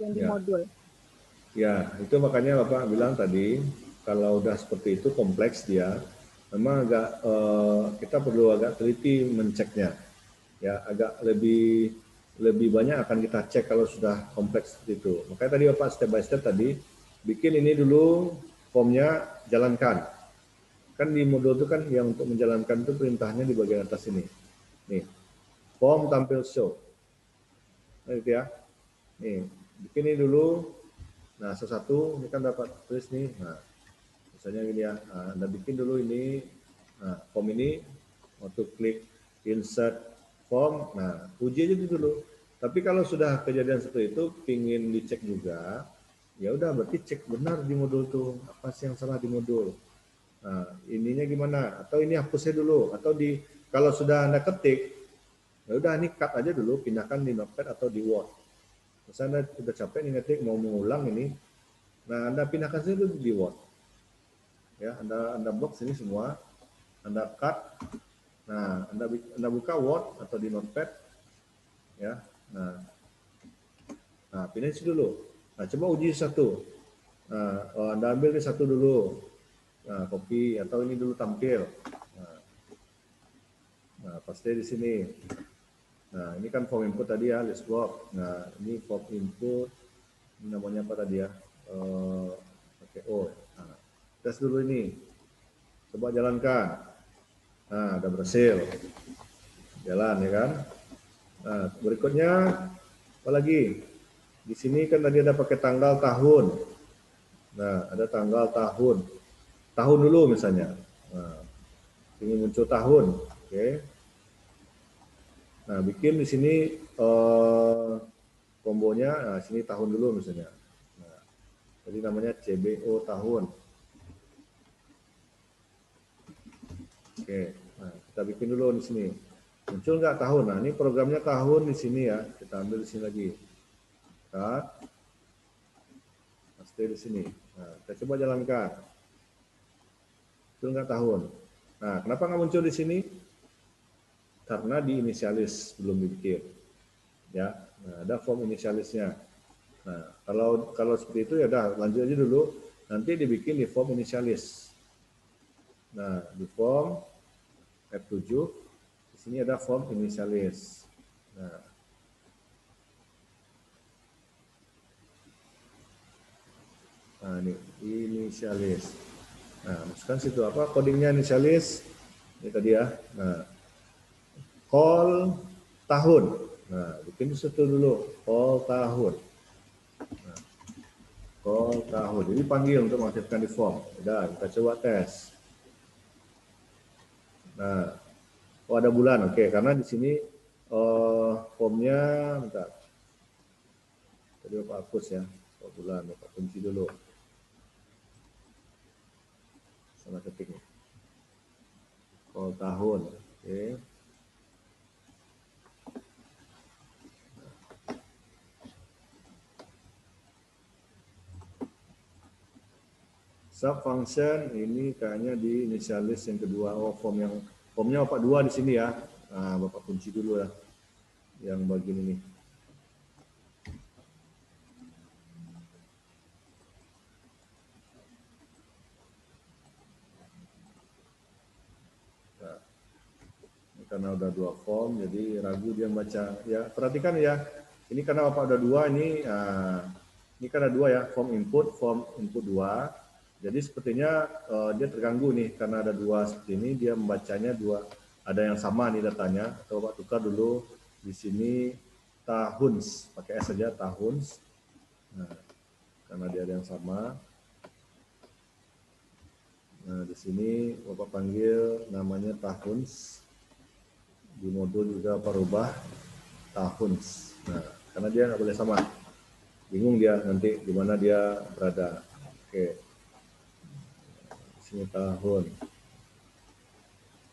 yang di ya, modul. ya itu makanya Bapak bilang tadi kalau udah seperti itu kompleks dia, memang agak kita perlu agak teliti menceknya, ya agak lebih banyak akan kita cek kalau sudah kompleks seperti itu. Makanya tadi Bapak step by step tadi bikin ini dulu formnya, jalankan. Kan di modul itu kan yang untuk menjalankan itu perintahnya di bagian atas ini. Nih, form tampil show. Nah, itu ya. Nih, bikin ini dulu. Nah, satu-satu ini kan dapat tulis nih. Nah, misalnya gini ya. Nah, Anda bikin dulu ini. Nah, form ini waktu klik insert form. Nah, uji aja dulu. Tapi kalau sudah kejadian seperti itu, pingin dicek juga, ya udah berarti cek benar di modul tuh apa sih yang salah di modul. Nah, ininya gimana? Atau ini hapusnya dulu? Atau di kalau sudah Anda ketik, ya udah ini cut aja dulu, pindahkan di Notepad atau di Word. Misalnya Anda sudah capek nih ngetik mau mengulang ini, nah Anda pindahkan saja dulu di Word. Ya, Anda blok sini semua, Anda cut. Nah, Anda buka Word atau di Notepad, ya. Nah, pindahin sini dulu. Nah, coba uji satu. Nah, Anda ambil ini satu dulu. Nah, copy atau ini dulu tampil. Nah, pasti di sini. Nah, ini kan form input tadi ya, list box. Nah, ini form input, ini namanya apa tadi ya? Oke, nah, tes dulu ini. Coba jalankan. Nah, udah berhasil. Jalan ya kan? Nah, berikutnya apa lagi? Di sini kan tadi ada pakai tanggal tahun. Nah, ada tanggal tahun. Tahun dulu misalnya. Nah, ini muncul tahun. Oke. Nah, bikin di sini kombonya, nah sini tahun dulu misalnya. Nah, jadi namanya CBO tahun. Oke, nah kita bikin dulu di sini. Muncul nggak tahun? Nah, ini programnya tahun di sini ya. Kita ambil di sini lagi. Cut. Paste di sini. Nah, kita coba jalankan. Muncul nggak tahun? Nah, kenapa nggak muncul di sini? Karena di inisialis belum dibikin. Ya, nah, ada form inisialisnya. Nah, kalau seperti itu ya udah lanjut aja dulu. Nanti dibikin di form inisialis. Nah, di form F7 di sini ada form inisialis. Nah, ini inisialis. Nah, masukkan situ apa codingnya inisialis. Ini tadi ya. Nah, call tahun. Nah, bikin situ dulu call tahun. Nah, call tahun. Jadi panggil untuk mengaktifkan di form. Udah, kita coba tes. Nah, ada bulan. Oke, karena di sini formnya, bentar. Tadi Bapak hapus ya. Bulan, Bapak kunci dulu. Salah ketik. Call tahun. Oke. Sub function ini kayaknya di inisialis yang kedua. Oh, formnya Bapak dua di sini ya. Nah, Bapak kunci dulu ya. Yang bagian ini. Nah, ini karena udah dua form, jadi ragu dia baca. Ya, perhatikan ya. Ini karena Bapak udah dua ini kan ada dua ya, form input 2. Jadi sepertinya dia terganggu nih karena ada dua seperti ini, dia membacanya dua, ada yang sama nih datanya. Coba tukar dulu di sini tahuns, pakai S saja tahuns. Nah, karena dia ada yang sama. Nah, di sini Bapak panggil namanya tahuns. Di modul juga Bapak rubah tahuns. Nah, karena dia nggak boleh sama. Bingung dia nanti di mana dia berada. Oke. Sini tahun.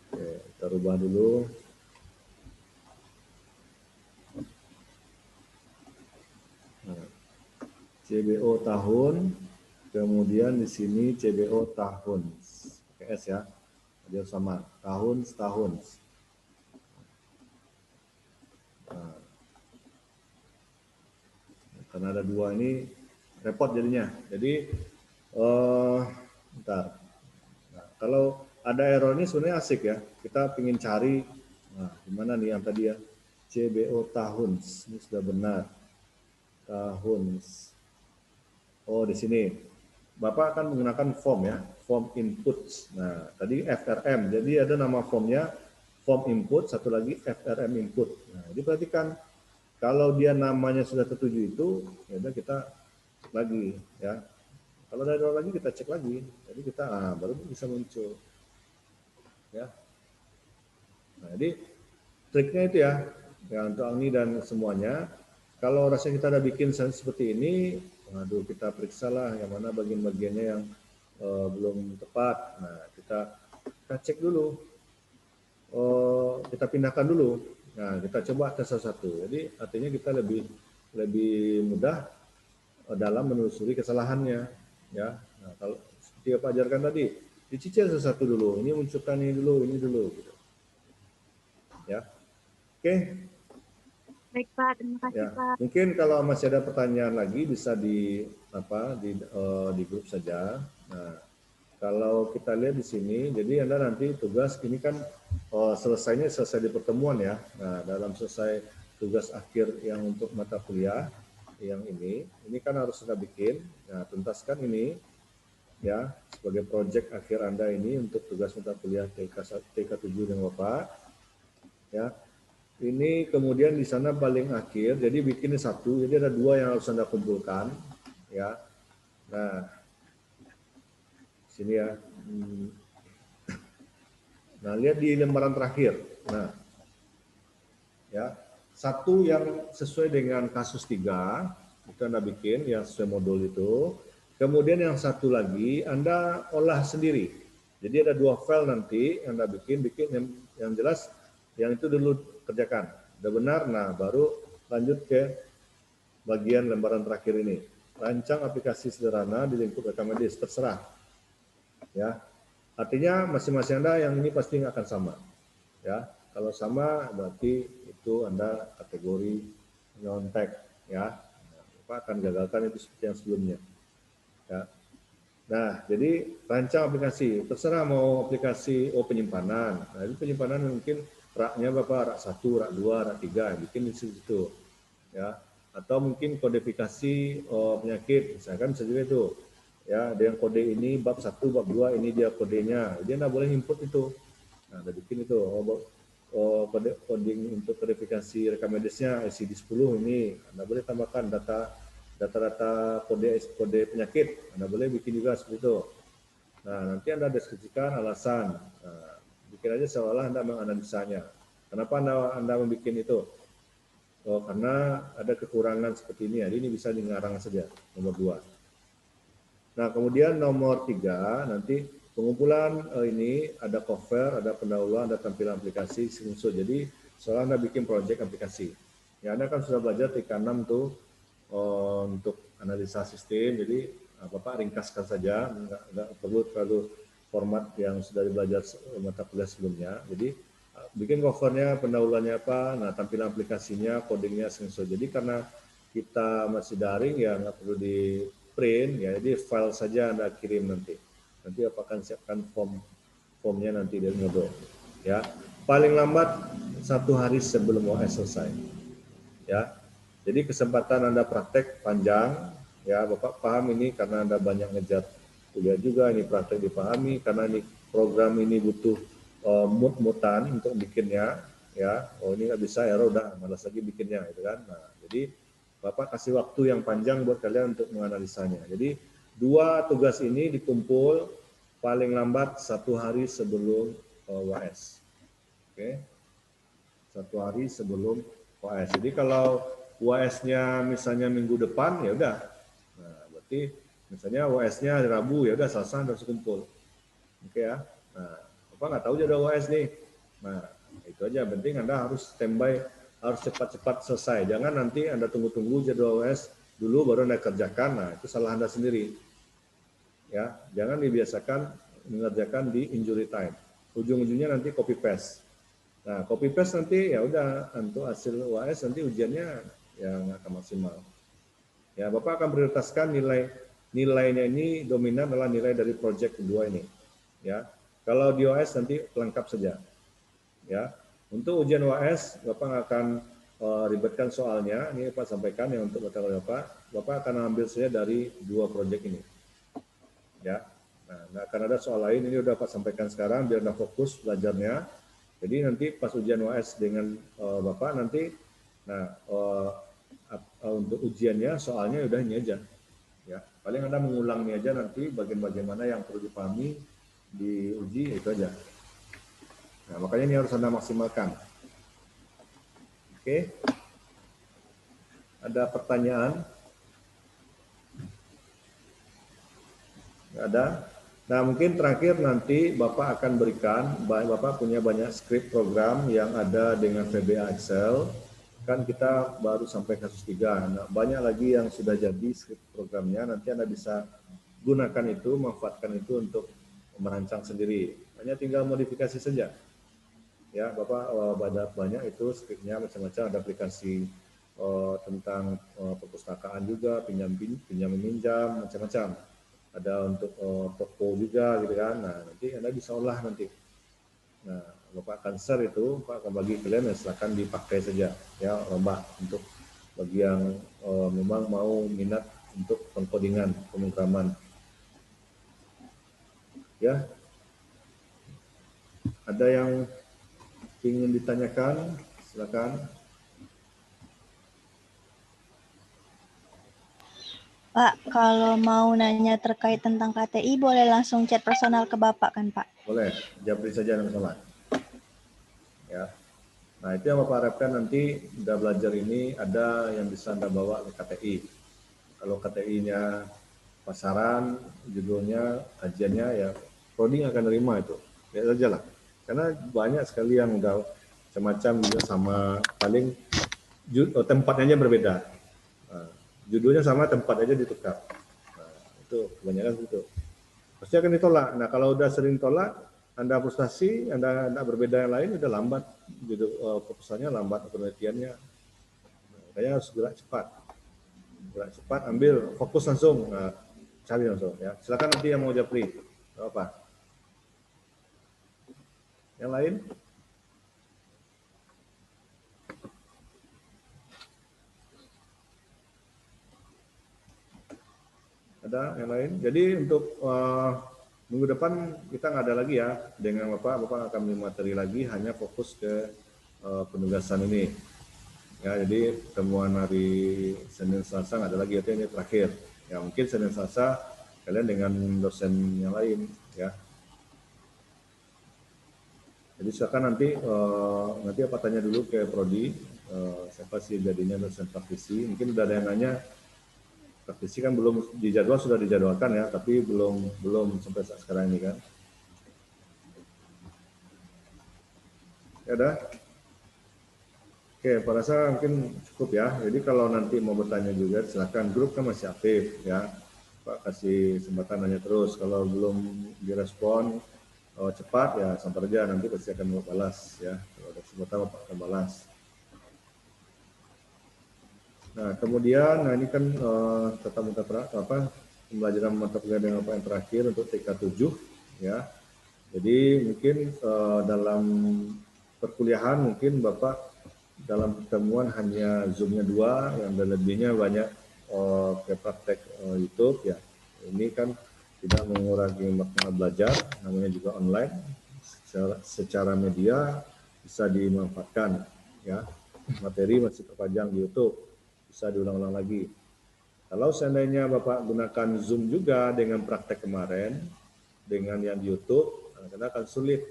Oke, kita rubah dulu. Nah, CBO tahun, kemudian di sini CBO tahun, pakai S ya, dia sama tahun setahun. Nah, karena ada dua ini repot jadinya. Jadi bentar. Nah, kalau ada error ini sebenarnya asik ya. Kita ingin cari, nah, gimana nih yang tadi ya, CBO tahun, ini sudah benar. Tahun. Oh, di sini. Bapak akan menggunakan form ya, form input. Nah, tadi FRM. Jadi ada nama formnya, form input, satu lagi FRM input. Nah, jadi perhatikan kalau dia namanya sudah tertuju itu, ya udah kita cek lagi ya. Kalau ada error lagi kita cek lagi. Jadi kita baru bisa muncul. Ya. Nah, jadi triknya itu ya, untuk ini dan semuanya. Kalau rasanya kita ada bikin seperti ini, waduh, kita periksa lah yang mana bagian-bagiannya yang belum tepat. Nah, kita cek dulu, kita pindahkan dulu. Nah, kita coba tes satu-satu. Jadi artinya kita lebih mudah dalam menelusuri kesalahannya. Ya, nah, kalau seperti Pak ajarkan tadi, dicicil satu-satu dulu. Ini munculkan ini dulu, gitu. Ya, oke. Baik Pak, terima kasih Ya, Pak. mungkin kalau masih ada pertanyaan lagi bisa di grup saja. Nah, kalau kita lihat di sini, jadi Anda nanti tugas ini kan selesai di pertemuan ya. Nah, dalam selesai tugas akhir yang untuk mata kuliah yang ini kan harus Anda bikin. Nah, tuntaskan ini ya sebagai proyek akhir Anda ini untuk tugas mata kuliah TK7 dengan Bapak. Ya. Ini kemudian di sana paling akhir, jadi bikin satu, jadi ada dua yang harus Anda kumpulkan, ya. Nah, sini ya. Nah, lihat di lembaran terakhir. Nah, ya, satu yang sesuai dengan kasus 3, itu Anda bikin, yang sesuai modul itu. Kemudian yang satu lagi Anda olah sendiri. Jadi ada dua file nanti yang Anda bikin yang jelas, yang itu dulu kerjakan. Udah benar, nah baru lanjut ke bagian lembaran terakhir ini. Rancang aplikasi sederhana di lingkup rekam medis, terserah. Ya, artinya masing-masing Anda yang ini pasti nggak akan sama. Ya, kalau sama berarti itu Anda kategori nyontek. Ya, Bapak akan gagalkan itu seperti yang sebelumnya. Ya. Nah, jadi rancang aplikasi, terserah mau aplikasi penyimpanan. Nah, itu penyimpanan mungkin raknya Bapak rak 1, rak 2, rak 3, bikin di situ. Ya. Atau mungkin kodifikasi penyakit, misalkan bisa juga itu. Ya, ada yang kode ini bab 1, bab 2, ini dia kodenya. Dia nggak boleh input itu. Nah, ada bikin itu. Coding untuk kodifikasi rekam medisnya ICD-10 ini Anda boleh tambahkan data-data kode penyakit. Anda boleh bikin juga seperti itu. Nah, nanti Anda deskripsikan alasan. Nah, bikin aja seolah Anda menganalisanya. Kenapa Anda membuat itu? Oh, karena ada kekurangan seperti ini. Jadi ini bisa digarang saja, nomor 2. Nah, kemudian nomor 3, nanti pengumpulan ini ada cover, ada pendahuluan, ada tampilan aplikasi, unsur. Jadi, seolah Anda bikin proyek aplikasi. Ya, Anda kan sudah belajar TK6 tuh untuk analisa sistem. Jadi, Bapak ringkaskan saja, nggak perlu terlalu format yang sudah belajar mata kuliah sebelumnya. Jadi bikin covernya, pendahuluannya apa, nah tampilan aplikasinya, codingnya, sensor. Jadi karena kita masih daring ya nggak perlu di print ya, jadi file saja Anda kirim nanti. Nanti Bapak akan siapkan formnya nanti dari modul. Ya, paling lambat 1 hari sebelum OS selesai. Ya, jadi kesempatan Anda praktek panjang. Ya, Bapak paham ini karena Anda banyak ngejar kuliah juga, ini praktek dipahami karena ini program ini butuh mut-mutan untuk bikinnya, ya. Oh, ini nggak bisa, error, udah malas lagi bikinnya, gitu kan. Nah, jadi Bapak kasih waktu yang panjang buat kalian untuk menganalisanya. Jadi 2 tugas ini dikumpul paling lambat 1 hari sebelum UAS. Oke, 1 hari sebelum UAS. Jadi kalau UAS-nya misalnya minggu depan, ya udah. Nah, berarti misalnya UAS-nya hari Rabu, ya udah selesai harus kumpul. Oke ya. Nah, Bapak nggak tahu jadwal UAS nih. Nah, itu aja. Penting Anda harus standby, harus cepat-cepat selesai. Jangan nanti Anda tunggu-tunggu jadwal UAS dulu baru Anda kerjakan. Nah, itu salah Anda sendiri. Ya, jangan dibiasakan mengerjakan di injury time. Ujung-ujungnya nanti copy paste. Nah, copy paste nanti ya udah untuk hasil UAS nanti ujiannya yang akan maksimal. Ya, Bapak akan prioritaskan nilainya ini dominan adalah nilai dari proyek kedua ini. Ya, kalau di UAS nanti lengkap saja. Ya, untuk ujian UAS Bapak akan ribetkan soalnya. Ini Pak sampaikan yang untuk Bapak akan ambil saja dari 2 proyek ini. Ya, nah akan ada soal lain ini udah Pak sampaikan sekarang biar Anda fokus belajarnya. Jadi nanti pas ujian UAS dengan Bapak nanti, nah untuk ujiannya soalnya udah ini aja. Ya, paling Anda mengulang ini aja nanti bagian-bagian mana yang perlu dipahami di uji itu aja. Nah, makanya ini harus Anda maksimalkan. Oke. Ada pertanyaan? Nggak ada? Nah, mungkin terakhir nanti Bapak akan berikan, Bapak punya banyak script program yang ada dengan VBA Excel. Kan kita baru sampai kasus 3. Nah, banyak lagi yang sudah jadi script programnya. Nanti Anda bisa gunakan itu, manfaatkan itu untuk merancang sendiri. Hanya tinggal modifikasi saja. Ya, Bapak banyak itu scriptnya macam-macam. Ada aplikasi tentang perpustakaan juga, pinjam meminjam, macam-macam. Ada untuk toko juga gitu kan. Nah, nanti Anda bisa olah nanti. Nah, Bapak akan share itu, Pak akan bagi kalian dan silakan dipakai saja ya, Mbak, untuk bagi yang memang mau minat untuk pengkodingan, pemrograman. Ya. Ada yang ingin ditanyakan? Silakan. Pak, kalau mau nanya terkait tentang KTI, boleh langsung chat personal ke Bapak kan, Pak? Boleh, jawab saja masalah. Ya. Nah, itu yang Bapak harapkan nanti udah belajar ini ada yang bisa Anda bawa ke KTI. Kalau KTI-nya pasaran, judulnya, kajiannya ya coding akan nerima itu. Ya saja lah. Karena banyak sekali yang udah macam-macam juga sama, paling tempatnya berbeda. Nah, judulnya sama, tempat aja ditukar. Nah, itu kebanyakan itu. Pasti akan ditolak. Nah, kalau udah sering tolak, Anda frustasi, Anda berbeda yang lain, udah lambat. Judul proposalnya lambat, penelitiannya. Makanya harus gerak cepat. Gerak cepat, ambil, fokus langsung. Nah, cari langsung. Ya. Silakan nanti yang mau japri. Apa? Yang lain? Ada yang lain? Jadi untuk minggu depan kita nggak ada lagi ya dengan Bapak akan beri materi lagi, hanya fokus ke penugasan ini. Ya, jadi temuan hari Senin Selasa nggak ada lagi, itu ini terakhir. Ya mungkin Senin Selasa kalian dengan dosen yang lain ya. Jadi silakan nanti apa tanya dulu ke Prodi, siapa sih jadinya dosen praktisi. Mungkin udah ada yang nanya. Praktisi kan belum dijadwal, sudah dijadwalkan ya, tapi belum sampai saat sekarang ini kan. Ya udah. Oke, Pak rasa mungkin cukup ya. Jadi kalau nanti mau bertanya juga silakan, grup kan masih aktif ya. Pak kasih kesempatan nanya terus. Kalau belum direspon cepat ya sabar aja, nanti pasti akan balas ya. Kalau ada kesempatan Pak akan balas. Nah, kemudian ini kan tatap muka pembelajaran mata pelajaran yang terakhir untuk TK7 ya. Jadi mungkin dalam perkuliahan mungkin Bapak dalam pertemuan hanya Zoom-nya 2, yang lebihnya banyak ke praktek YouTube ya. Ini kan tidak mengurangi makna belajar, namanya juga online. Secara media bisa dimanfaatkan ya. Materi masih terpajang di YouTube. Bisa diulang-ulang lagi. Kalau seandainya Bapak gunakan Zoom juga dengan praktek kemarin, dengan yang di YouTube, karena akan sulit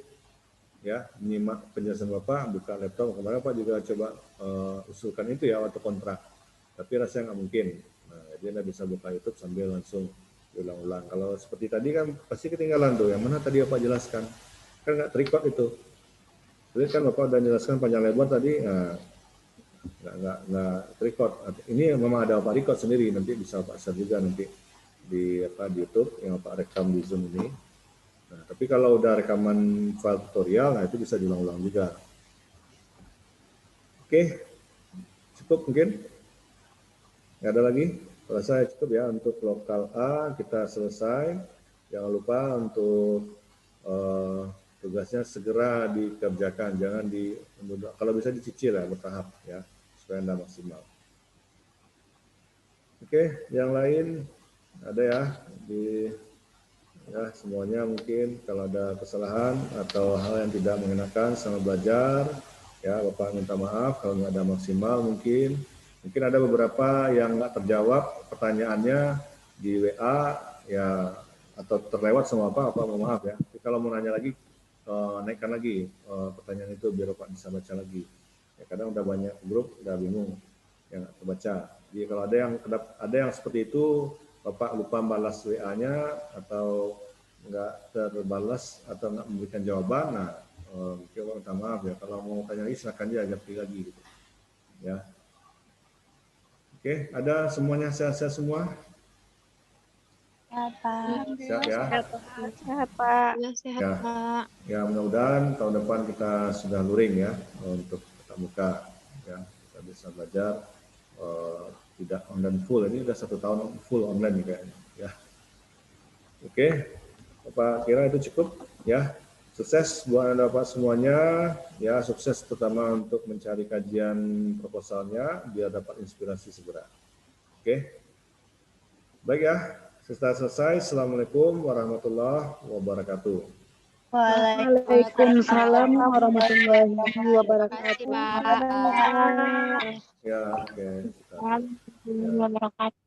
ya menyimak penjelasan Bapak, buka laptop. Kemarin Pak juga coba usulkan itu ya waktu kontrak, tapi rasanya nggak mungkin. Nah, jadi Anda bisa buka YouTube sambil langsung diulang-ulang. Kalau seperti tadi kan pasti ketinggalan tuh, yang mana tadi Bapak jelaskan, kan nggak terrecord itu. Jadi kan Bapak udah jelaskan panjang lebar tadi, nah, nggak record. Ini memang ada Bapak record sendiri, nanti bisa Bapak share juga nanti di YouTube yang Bapak rekam di Zoom ini. Nah, tapi kalau udah rekaman file tutorial, nah itu bisa diulang-ulang juga. Oke, cukup mungkin? Nggak ada lagi? Kalau saya cukup ya, untuk lokal A kita selesai. Jangan lupa untuk tugasnya segera dikerjakan, jangan kalau bisa dicicil ya, bertahap ya, supaya Anda maksimal. Oke, yang lain ada ya, ya semuanya mungkin kalau ada kesalahan atau hal yang tidak mengenakan sama belajar, ya Bapak minta maaf kalau nggak ada maksimal mungkin ada beberapa yang nggak terjawab pertanyaannya di WA ya, atau terlewat sama Bapak mohon maaf ya. Tapi kalau mau nanya lagi, naikkan lagi pertanyaan itu biar Bapak bisa baca lagi. Ya, kadang udah banyak grup, udah bingung yang nggak terbaca. Jadi kalau ada yang seperti itu, Bapak lupa balas WA-nya atau nggak terbalas atau nggak memberikan jawaban, nah mungkin minta maaf ya. Kalau mau tanya lagi silakan aja ganti lagi gitu. Ya. Oke, ada semuanya sehat-sehat semua? Ya, Pak. Sehat ya? Sehat, Pak. Ya, sehat, Ya. Pak. Ya, mudah-mudahan tahun depan kita sudah luring ya untuk tatap muka. Ya, kita bisa belajar tidak online full. Ini udah 1 tahun full online kayaknya. Ya. Oke, Bapak kira itu cukup ya. Sukses buat Anda Bapak semuanya, ya sukses terutama untuk mencari kajian proposalnya biar dapat inspirasi segera. Oke, baik ya, selesai. Assalamualaikum warahmatullahi wabarakatuh. Waalaikumsalam warahmatullahi wabarakatuh. Terima kasih, Pak. Ya, oke. Warahmatullahi wabarakatuh.